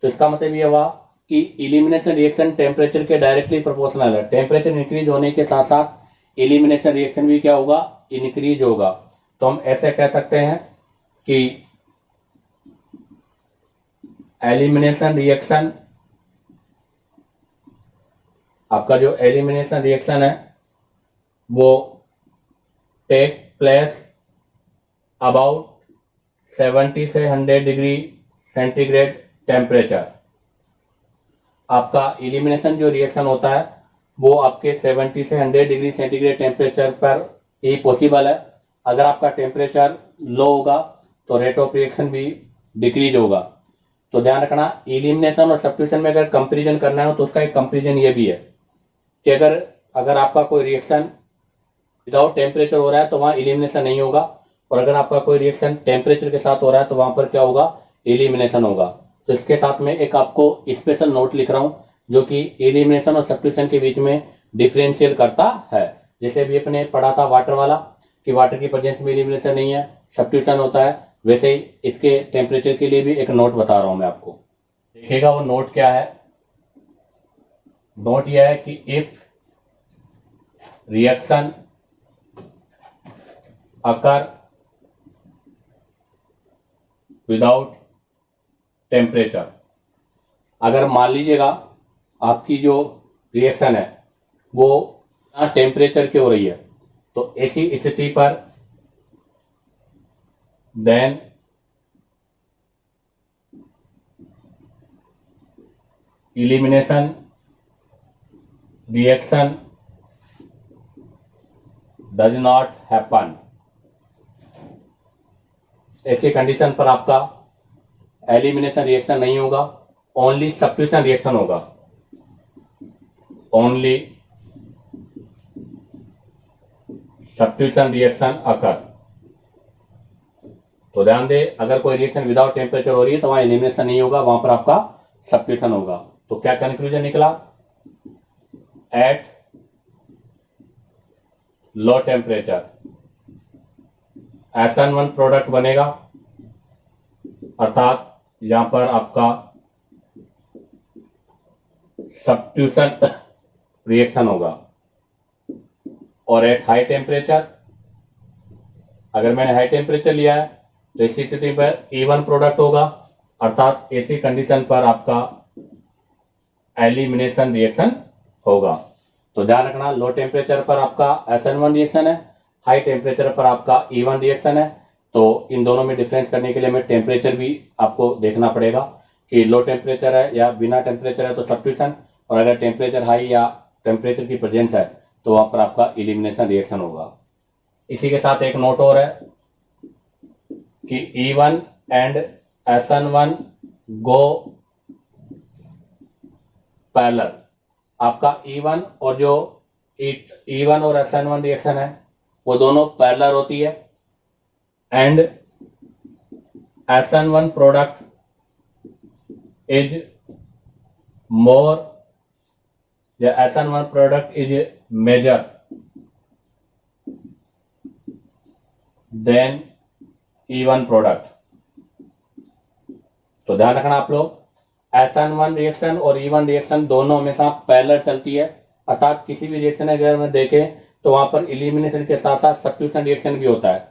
तो इसका मतलब ये हुआ कि एलिमिनेशन रिएक्शन टेम्परेचर के डायरेक्टली प्रोपोर्शनल है। टेम्परेचर इंक्रीज होने के साथ साथ एलिमिनेशन रिएक्शन भी क्या होगा, इंक्रीज होगा। तो हम ऐसे कह सकते हैं कि एलिमिनेशन रिएक्शन, आपका जो एलिमिनेशन रिएक्शन है वो टेक प्लेस अबाउट 70 से 100 डिग्री सेंटीग्रेड टेम्परेचर। आपका एलिमिनेशन जो रिएक्शन होता है वो आपके 70 से 100 डिग्री सेंटीग्रेड टेम्परेचर पर ही पॉसिबल है। अगर आपका टेम्परेचर लो होगा तो रेट ऑफ रिएक्शन भी डिक्रीज होगा। तो ध्यान रखना, एलिमिनेशन और सब्स्टिट्यूशन में अगर कंपैरिजन करना है तो उसका एक कंपैरिजन ये भी है कि अगर आपका कोई रिएक्शन विदाउट टेम्परेचर हो रहा है तो वहां एलिमिनेशन नहीं होगा, और अगर आपका कोई रिएक्शन टेम्परेचर के साथ हो रहा है तो वहां पर क्या होगा, एलिमिनेशन होगा। तो इसके साथ में एक आपको स्पेशल नोट लिख रहा हूं जो कि एलिमिनेशन और सब्स्टिट्यूशन के बीच में डिफरेंशियल करता है। जैसे अभी अपने पढ़ा था वाटर वाला कि वाटर की प्रेजेंस में एलिमिनेशन नहीं है, सब्स्टिट्यूशन होता है, वैसे ही इसके टेम्परेचर के लिए भी एक नोट बता रहा हूं मैं आपको। देखिएगा वो नोट क्या है। नोट यह है कि if reaction occur without temperature, अगर मान लीजिएगा आपकी जो रिएक्शन है वो टेम्परेचर की हो रही है, तो ऐसी स्थिति पर then elimination reaction does not happen. ऐसी कंडीशन पर आपका एलिमिनेशन रिएक्शन नहीं होगा, ओनली सब्स्टिट्यूशन रिएक्शन होगा, ओनली सब्स्टिट्यूशन रिएक्शन अकर। तो ध्यान दे, अगर कोई रिएक्शन विदाउट टेम्परेचर हो रही है तो वहां एलिमिनेशन नहीं होगा, वहां पर आपका सब्स्टिट्यूशन होगा। तो क्या कंक्लूजन निकला, at low temperature SN1 product बनेगा, अर्थात यहां पर आपका सब्स्टिट्यूशन रिएक्शन होगा। और एट हाई टेम्परेचर, अगर मैंने हाई टेम्परेचर लिया है तो इसी स्थिति पर E1 प्रोडक्ट होगा, अर्थात ऐसी कंडीशन पर आपका एलिमिनेशन रिएक्शन होगा। तो ध्यान रखना, लो टेम्परेचर पर आपका SN1 रिएक्शन है, हाई टेम्परेचर पर आपका E1 रिएक्शन है। तो इन दोनों में डिफरेंस करने के लिए हमें टेम्परेचर भी आपको देखना पड़ेगा कि लो टेम्परेचर है या बिना टेम्परेचर है तो सब्स्टिट्यूशन, और अगर टेम्परेचर हाई या टेम्परेचर की प्रेजेंस है तो वहां पर आपका एलिमिनेशन रिएक्शन होगा। इसी के साथ एक नोट और है कि E1 and SN1 go parallel. आपका E1 और जो E1 और SN1 रिएक्शन है वो दोनों पैरेलल होती है, and SN1 product is more या SN1 product is major then E1 product. तो ध्यान रखना आप लोग, SN1 रिएक्शन और E1 रिएक्शन दोनों हमेशा पैरेलल चलती है, अर्थात किसी भी रिएक्शन अगर मैं देखें तो वहां पर एलिमिनेशन के साथ साथ सब्स्टिट्यूशन रिएक्शन भी होता है।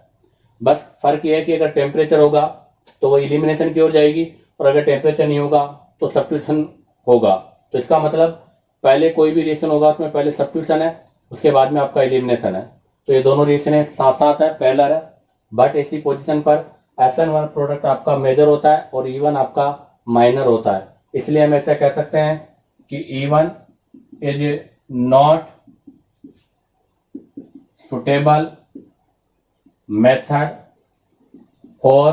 बस फर्क यह है कि अगर टेम्परेचर होगा तो वो एलिमिनेशन की ओर जाएगी, और अगर टेम्परेचर नहीं होगा तो सब्स्टिट्यूशन होगा। तो इसका मतलब पहले कोई भी रिएक्शन होगा उसमें पहले सब्स्टिट्यूशन है, उसके बाद में आपका एलिमिनेशन है। तो ये दोनों रिएक्शन साथ साथ है, पैरेलल है, बट ऐसी पोजीशन पर SN1 प्रोडक्ट आपका मेजर होता है और E1 आपका माइनर होता है। इसलिए हम ऐसा कह सकते हैं कि E1 is not suitable method for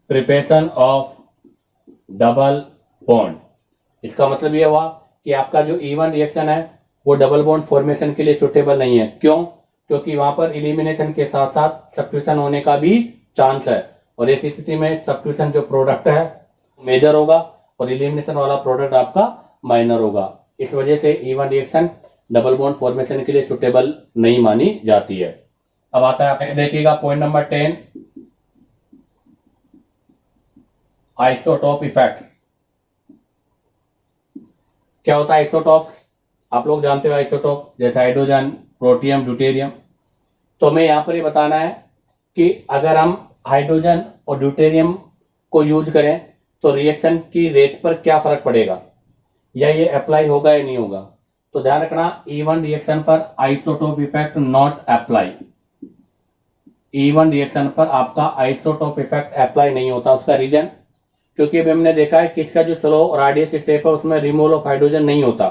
preparation of double bond. इसका मतलब यह हुआ कि आपका जो E1 रिएक्शन है वो डबल बॉन्ड फॉर्मेशन के लिए सुटेबल नहीं है। क्यों? क्योंकि वहां पर एलिमिनेशन के साथ साथ सब्स्टिट्यूशन होने का भी चांस है, और ऐसी स्थिति में सब्स्टिट्यूशन जो प्रोडक्ट है मेजर होगा और एलिमिनेशन वाला प्रोडक्ट आपका माइनर होगा। इस वजह से E1 reaction double bond formation के लिए सुटेबल नहीं मानी जाती है। अब आता है, आप देखिएगा पॉइंट नंबर 10, आइसोटोप इफेक्ट्स। क्या होता है आइसोटोप? आप लोग जानते हो आइसोटोप, जैसे हाइड्रोजन, प्रोटियम, ड्यूटेरियम। तो हमें यहां पर ये बताना है कि अगर हम हाइड्रोजन और ड्यूटेरियम को यूज करें तो रिएक्शन की रेट पर क्या फर्क पड़ेगा, या ये अप्लाई होगा या नहीं होगा। तो ध्यान रखना, E1 रिएक्शन पर isotope effect not apply. E1 reaction पर आपका आइसोटोप इफेक्ट अप्लाई नहीं होता। उसका रीजन, क्योंकि अभी हमने देखा है कि इसका जो स्लो रेडियस स्टेप है उसमें रिमूवल ऑफ हाइड्रोजन नहीं होता,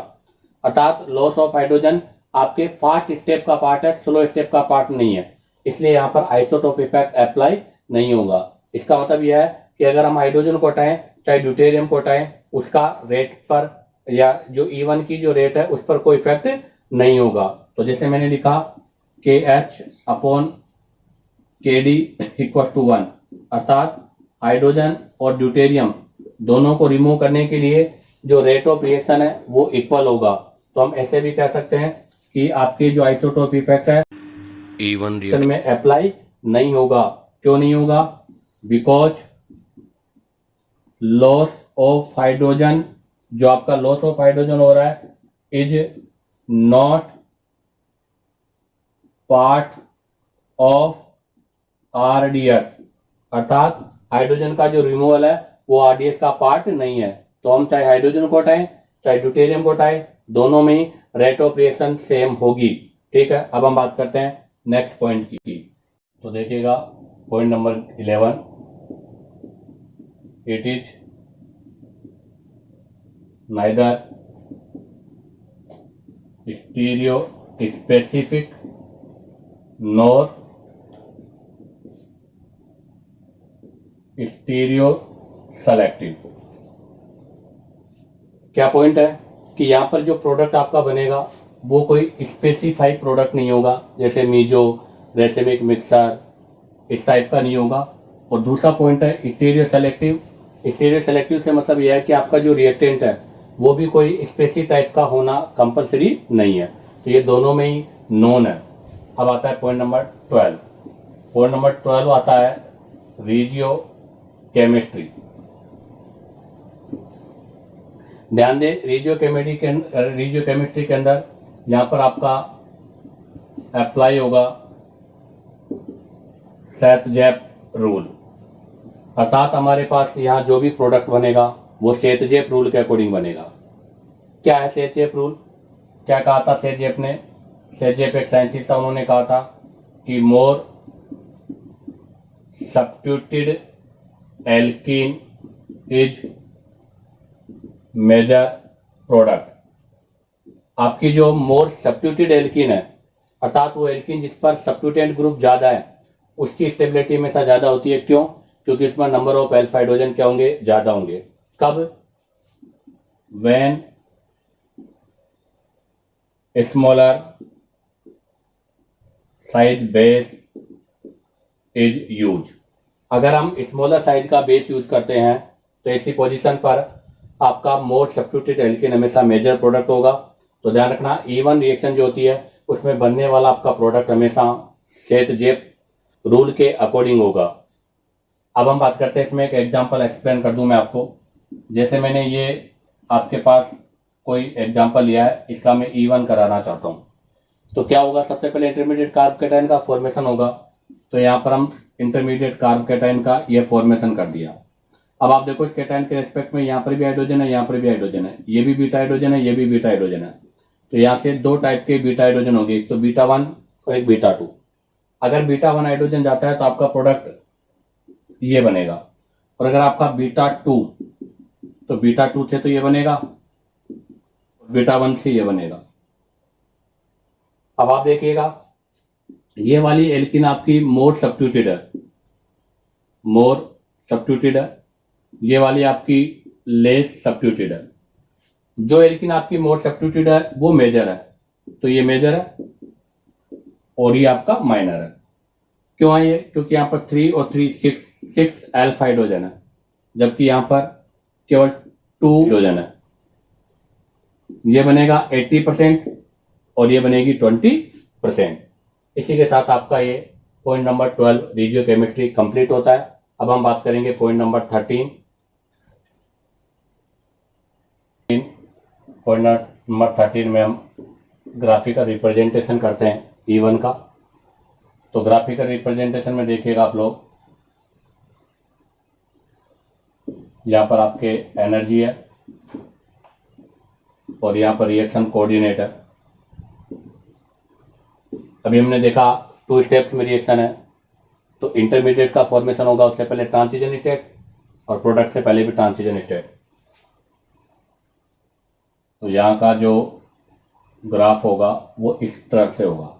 अर्थात लॉस ऑफ हाइड्रोजन आपके फास्ट स्टेप का पार्ट है, स्लो स्टेप का पार्ट नहीं है, इसलिए यहाँ पर आइसोटोप इफेक्ट अप्लाई नहीं होगा। इसका मतलब यह है कि अगर हम हाइड्रोजन को हटाएं, चाहे ड्यूटेरियम को हटाएं, उसका रेट पर या जो E1 की जो रेट है उस पर कोई इफेक्ट नहीं होगा। तो जैसे मैंने लिखा KH/KD = 1, अर्थात हाइड्रोजन और ड्यूटेरियम दोनों को रिमूव करने के लिए जो रेट ऑफ रिएक्शन है वो इक्वल होगा। तो हम ऐसे भी कह सकते हैं कि आपकी जो आइसोटोप इफेक्ट है E1 रिएक्शन में अप्लाई नहीं होगा। क्यों नहीं होगा? बिकॉज लॉस ऑफ हाइड्रोजन, जो आपका लॉस ऑफ हाइड्रोजन हो रहा है, is not part of RDS, अर्थात हाइड्रोजन का जो रिमूवल है वो RDS का पार्ट नहीं है। तो हम चाहे हाइड्रोजन को हटाएं चाहे ड्यूटेरियम को हटाएं, दोनों में ही रेट ऑफ रिएक्शन सेम होगी। ठीक है, अब हम बात करते हैं नेक्स्ट पॉइंट की। तो देखिएगा point number 11, it is neither stereo specific nor stereo selective. क्या पॉइंट है कि यहां पर जो प्रोडक्ट आपका बनेगा वो कोई स्पेसिफाइड प्रोडक्ट नहीं होगा, जैसे मीजो, रेसिमिक मिक्सर, इस टाइप का नहीं होगा। और दूसरा पॉइंट है स्टीरियो सेलेक्टिव। स्टीरियो सेलेक्टिव से मतलब यह है कि आपका जो रिएक्टेंट है वो भी कोई स्पेसिफिक टाइप का होना कंपलसरी नहीं है। तो ये दोनों में ही नोन है। अब आता है पॉइंट नंबर 12। पॉइंट नंबर 12 आता है रीजियो केमिस्ट्री। ध्यान दें, रीजियो केमिस्ट्री के अंदर यहां पर आपका अप्लाई होगा सेट-जेप रूल, अर्थात हमारे पास यहां जो भी प्रोडक्ट बनेगा वो सेट-जेप रूल के अकॉर्डिंग बनेगा। क्या है सेट-जेप रूल? क्या कहा था सेट-जेप ने? सेट-जेप एक साइंटिस्ट था, उन्होंने कहा था कि more substituted alkene is major product. आपकी जो मोर सब्स्टिट्यूटेड एल्कीन है, अर्थात वो एल्कीन जिस पर सब्स्टिट्यूटेंट ग्रुप ज्यादा है, उसकी स्टेबिलिटी हमेशा ज्यादा होती है। क्यों? क्योंकि उसमें नंबर ऑफ अल्फा हाइड्रोजन क्या होंगे? ज्यादा होंगे। कब? When smaller size base is use. अगर हम स्मॉलर साइज का बेस यूज करते हैं तो ऐसी पोजीशन पर आपका मोर सब्स्टिट्यूटेड एल्कीन हमेशा मेजर प्रोडक्ट होगा। तो ध्यान रखना, E1 रिएक्शन जो होती है उसमें बनने वाला आपका प्रोडक्ट हमेशा सेट-जेप रूल के अकॉर्डिंग होगा। अब हम बात करते हैं, इसमें एक एग्जांपल एक्सप्लेन कर दूं मैं आपको। जैसे मैंने ये आपके पास कोई एग्जांपल लिया है, इसका मैं E1 कराना चाहता हूं, तो क्या होगा? सबसे पहले इंटरमीडिएट कार्ब कैटायन का फॉर्मेशन होगा। तो यहाँ पर हम इंटरमीडिएट कार्ब कैटायन का ये फॉर्मेशन कर दिया। अब आप देखो इस कैटायन के रेस्पेक्ट में यहाँ पर भी हाइड्रोजन है, यहाँ पर भी हाइड्रोजन है, ये भी बीटा हाइड्रोजन है, ये भी बीटा हाइड्रोजन है। तो यहाँ से दो टाइप के बीटा हाइड्रोजन होंगे, एक तो बीटा 1 और एक बीटा 2। अगर बीटा 1 हाइड्रोजन जाता है तो आपका प्रोडक्ट ये बनेगा, और अगर आपका बीटा 2, तो बीटा 2 से तो ये बनेगा, बीटा 1 से ये बनेगा। अब आप देखिएगा, ये वाली एल्कीन आपकी मोर सब्स्टिट्यूटेड है, मोर सब्स्टिट्यूटेड है, ये वाली आपकी लेस सब्स्टिट्यूटेड है। जो एल्कीन आपकी मोर सब्स्टिट्यूटेड है वो मेजर है, तो ये मेजर है और ये आपका माइनर है। क्यों है ये? क्योंकि यहाँ पर 3 और 3 6 अल्फा हाइड्रोजन है, जबकि यहाँ पर केवल 2 हाइड्रोजन है। ये बनेगा 80% और ये बनेगी 20%। इसी के साथ आपका ये point number 12 regio chemistry complete होता है। अब हम बात करेंगे पॉइंट नंबर 13। पॉइंट नंबर 13 में हम ग्राफिकल रिप्रेजेंटेशन करते हैं E1 का। तो ग्राफिकल रिप्रेजेंटेशन में देखिएगा आप लोग, यहाँ पर आपके एनर्जी है और यहाँ पर रिएक्शन कोऑर्डिनेटर। अभी हमने देखा 2 स्टेप्स में रिएक्शन है, तो इंटरमीडिएट का फॉर्मेशन होगा उससे पहले ट्रांजिशन स्टेट और प्रोडक्ट से पहले भी ट्रांजिशन स्टेट। तो यहाँ का जो ग्राफ होगा वो इस तरह से होगा।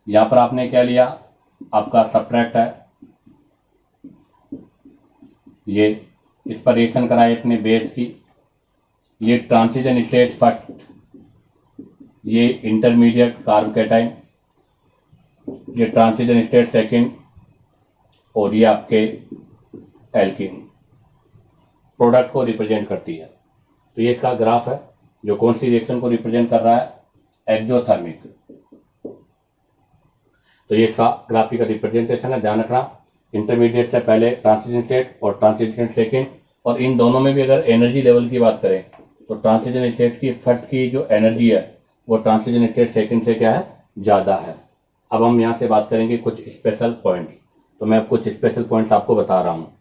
यहाँ पर आपने क्या लिया, आपका सब्ट्रैक्ट है, ये इस पर रिएक्शन कराए अपने बेस की, ये ट्रांजिशन स्टेट फर्स्ट, ये इंटरमीडिएट कार्बोकेटाइन, ये ट्रांजिशन स्टेट सेकंड और ये आपके एल्कीन प्रोडक्ट को रिप्रेजेंट करती है। तो ये इसका ग्राफ है जो कौन सी रिएक्शन को रिप्रेजेंट कर रहा है, एक्सोथर्मिक। तो ये इसका ग्राफिकल रिप्रेजेंटेशन है, ध्यान रखना। इंटरमीडिएट से पहले ट्रांजिशन स्टेट और ट्रांजिशन सेकंड, और इन दोनों में भी अगर एनर्जी लेवल की बात करें तो ट्रांजिशन स्टेट की फर्स्ट की जो एनर्जी है वो ट्रांजिशन स्टेट सेकंड से क्या है, ज्यादा है। अब हम यहाँ से बात करेंगे कुछ स्पेशल पॉइंट्स। तो मैं कुछ स्पेशल पॉइंट्स आपको बता रहा हूँ।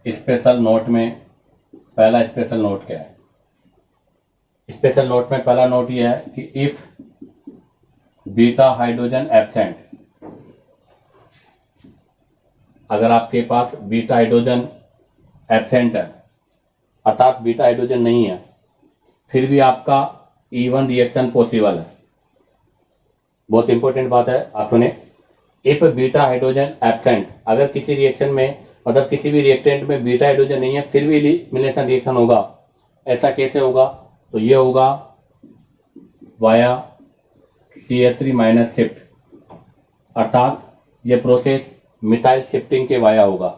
स्पेशल नोट में पहला स्पेशल नोट क्या है, स्पेशल नोट में पहला नोट ये है कि इफ बीटा हाइड्रोजन एब्सेंट, अगर आपके पास बीटा हाइड्रोजन एब्सेंट है अर्थात बीटा हाइड्रोजन नहीं है, फिर भी आपका E1 रिएक्शन पॉसिबल है। बहुत इंपॉर्टेंट बात है, आपने इफ बीटा हाइड्रोजन एब्सेंट, अगर किसी रिएक्शन में मतलब किसी भी रिएक्टेंट में बीटा हाइड्रोजन नहीं है फिर भी एलिमिनेशन रिएक्शन होगा। ऐसा कैसे होगा, तो ये होगा वाया CH3 माइनस शिफ्ट, अर्थात ये प्रोसेस मिथाइल शिफ्टिंग के वाया होगा।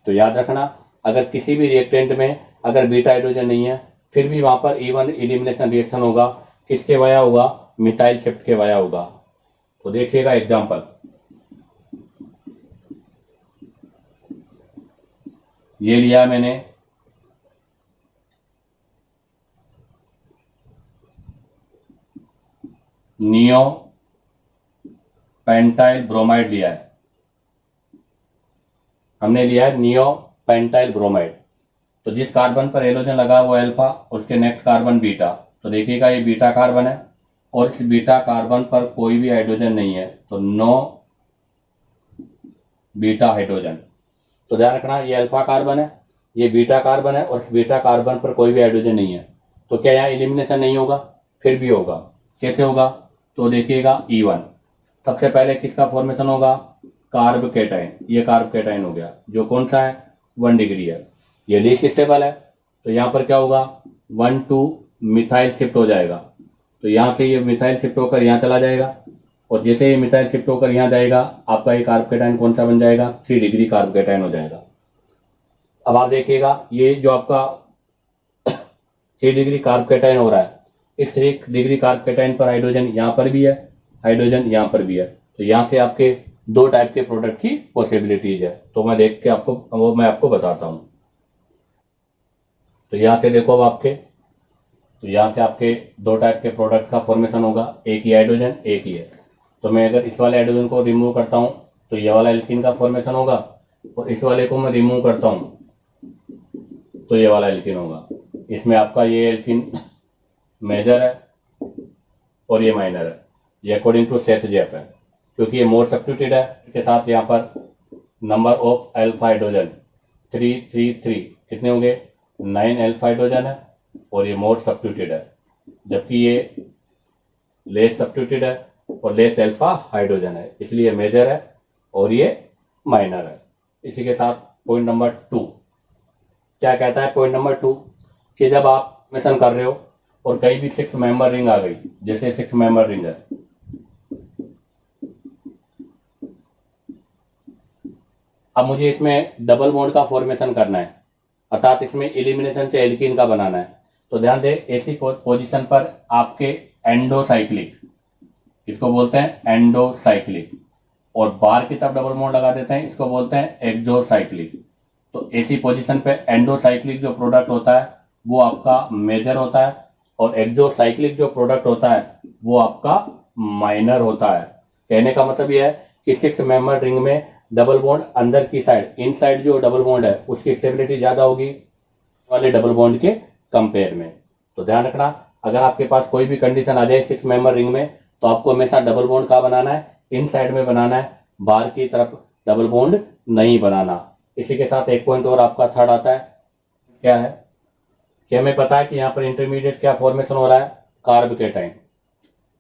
तो याद रखना, अगर किसी भी रिएक्टेंट में अगर बीटा हाइड्रोजन नहीं है फिर भी वहां पर E1 एलिमिनेशन रिएक्शन होगा, किसके वाया होगा, मिथाइल शिफ्ट के वाया होगा। तो देखिएगा एग्जांपल, ये लिया मैंने नियो पेंटाइल ब्रोमाइड लिया है, हमने लिया है नियो पेंटाइल ब्रोमाइड। तो जिस कार्बन पर हेलोजन लगा वो अल्फा, उसके नेक्स्ट कार्बन बीटा। तो देखिएगा ये बीटा कार्बन है और इस बीटा कार्बन पर कोई भी हाइड्रोजन नहीं है, तो नो बीटा हाइड्रोजन। तो ध्यान रखना, ये अल्फा कार्बन है, ये बीटा कार्बन है और इस बीटा कार्बन पर कोई भी हाइड्रोजन नहीं है। तो क्या यहाँ एलिमिनेशन नहीं होगा, फिर भी होगा। कैसे होगा, तो देखिएगा E1 सबसे पहले किसका फॉर्मेशन होगा, कार्बोकेटाइन। ये कार्बोकेटाइन हो गया जो कौन सा है, 1 डिग्री है, ये लीस्ट स्टेबल है। तो यहाँ पर क्या होगा, 1,2 मिथाइल शिफ्ट हो जाएगा। तो यहाँ से ये मिथाइल शिफ्ट होकर यहाँ चला जाएगा और जैसे ये मिथाइल शिफ्ट होकर यहाँ जाएगा आपका ये कार्बोकेटाइन कौन सा बन जाएगा, 3 डिग्री कार्बोकेटाइन हो जाएगा। अब आप देखिएगा ये जो आपका 3 डिग्री कार्बोकेटाइन हो रहा है, इस 3 डिग्री कार्बोकेटाइन पर हाइड्रोजन यहाँ पर भी है, हाइड्रोजन यहाँ पर भी है। तो यहाँ से आपके 2 टाइप के प्रोडक्ट की पॉसिबिलिटीज है। तो मैं देख के आपको बताता हूँ। तो यहाँ से देखो अब आपके, तो यहाँ से आपके 2 टाइप के प्रोडक्ट का फॉर्मेशन होगा, एक ही हाइड्रोजन एक ही है। तो मैं अगर इस वाले हाइड्रोजन को रिमूव करता हूँ तो ये वाला एल्कीन का फॉर्मेशन होगा और इस वाले को मैं रिमूव करता हूँ तो ये वाला एल्कीन होगा। इसमें आपका ये एल्कीन मेजर है और ये माइनर है, ये अकॉर्डिंग टू सेथ जेफ है क्योंकि ये मोर सब्स्टिट्यूटेड है के साथ। यहाँ पर नंबर ऑफ अल्फा हाइड्रोजन 333 कितने होंगे, 9 अल्फा हाइड्रोजन है और ये मोर सब्स्टिट्यूटेड है, जबकि ये लेस सब्स्टिट्यूटेड है और लेस अल्फा हाइड्रोजन है, इसलिए मेजर है और ये माइनर है। इसी के साथ पॉइंट नंबर 2 क्या कहता है, पॉइंट नंबर 2 कि जब आप मिशन कर रहे हो और कहीं भी 6 मेंबर रिंग आ गई, जैसे 6 मेंबर रिंग है, अब मुझे इसमें डबल बॉन्ड का फॉर्मेशन करना है अर्थात इसमें एलिमिनेशन से एल्कीन का बनाना है। तो ध्यान दें, ऐसी पोजीशन पर आपके एंडोसाइक्लिक, इसको बोलते हैं एंडोसाइक्लिक, और बार की तरफ डबल बॉन्ड लगा देते हैं, इसको बोलते हैं एक्सोसाइक्लिक। तो ऐसी पोजीशन पे एंडोसाइक्लिक जो प्रोडक्ट होता है वो आपका मेजर होता है और एक्सोसाइक्लिक जो प्रोडक्ट होता है वो आपका माइनर होता है। कहने का मतलब यह है कि 6 मेंबर रिंग में डबल बॉन्ड अंदर की साइड, इन साइड जो डबल बॉन्ड है उसकी स्टेबिलिटी ज्यादा होगी वाले डबल बॉन्ड के कंपेयर में। तो ध्यान रखना, अगर आपके पास कोई भी कंडीशन आ जाए 6 मेंबर रिंग में, तो आपको हमेशा डबल बॉन्ड कहाँ बनाना है, इन साइड में बनाना है, बाहर की तरफ डबल बॉन्ड नहीं बनाना। इसी के साथ एक पॉइंट और आपका थर्ड आता है, क्या है कि हमें पता है कि यहाँ पर इंटरमीडिएट क्या फॉर्मेशन हो रहा है, कार्ब केटाइन।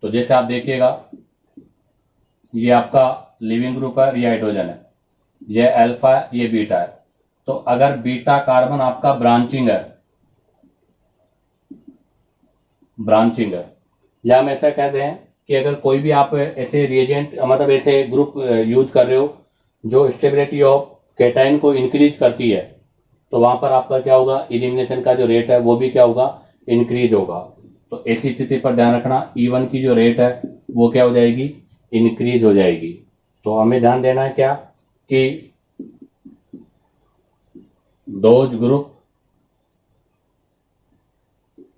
तो जैसे आप देखिएगा, ये आपका लिविंग ग्रुप है, ये हाइड्रोजन है, ये अल्फा है, ये बीटा है। तो अगर बीटा कार्बन आपका ब्रांचिंग है, या हम ऐसा कहते हैं कि अगर कोई भी आप ऐसे रिएजेंट मतलब ऐसे ग्रुप यूज कर रहे हो जो स्टेबिलिटी ऑफ केटाइन को इंक्रीज करती है, तो वहां पर आपका क्या होगा, इलिमिनेशन का जो रेट है वो भी क्या होगा, इंक्रीज होगा। तो ऐसी स्थिति पर ध्यान रखना, E1 की जो रेट है वो क्या हो जाएगी, इंक्रीज हो जाएगी। तो हमें ध्यान देना है क्या कि those group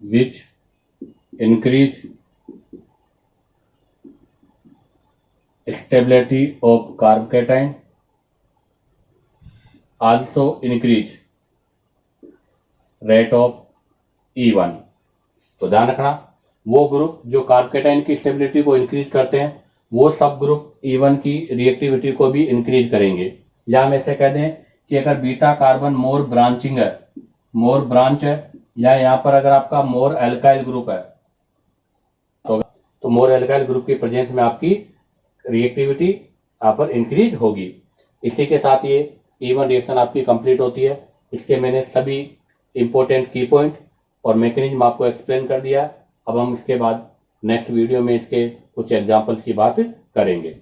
which increase stability of carbocation also increase rate of E1। तो ध्यान रखना, वो ग्रुप जो कार्बोकेटाइन की स्टेबिलिटी को इंक्रीज करते हैं वो सब ग्रुप E1 की रिएक्टिविटी को भी इंक्रीज करेंगे। या हम ऐसे कह दें कि अगर बीटा कार्बन मोर ब्रांचिंग है, मोर ब्रांच है, या यहाँ पर अगर आपका मोर एल्काइल ग्रुप है, तो मोर एल्काइल ग्रुप की प्रेजेंस में आपकी रिएक्टिविटी यहाँ पर इंक्रीज होगी। इसी के साथ ये E1 रिएक्शन आपकी कंप्लीट होती है। इसके मैंने सभी इंपॉर्टेंट की पॉइंट और मैकेनिज्म आपको एक्सप्लेन कर दिया। अब हम इसके बाद नेक्स्ट वीडियो में इसके कुछ एग्जांपल्स की बात करेंगे।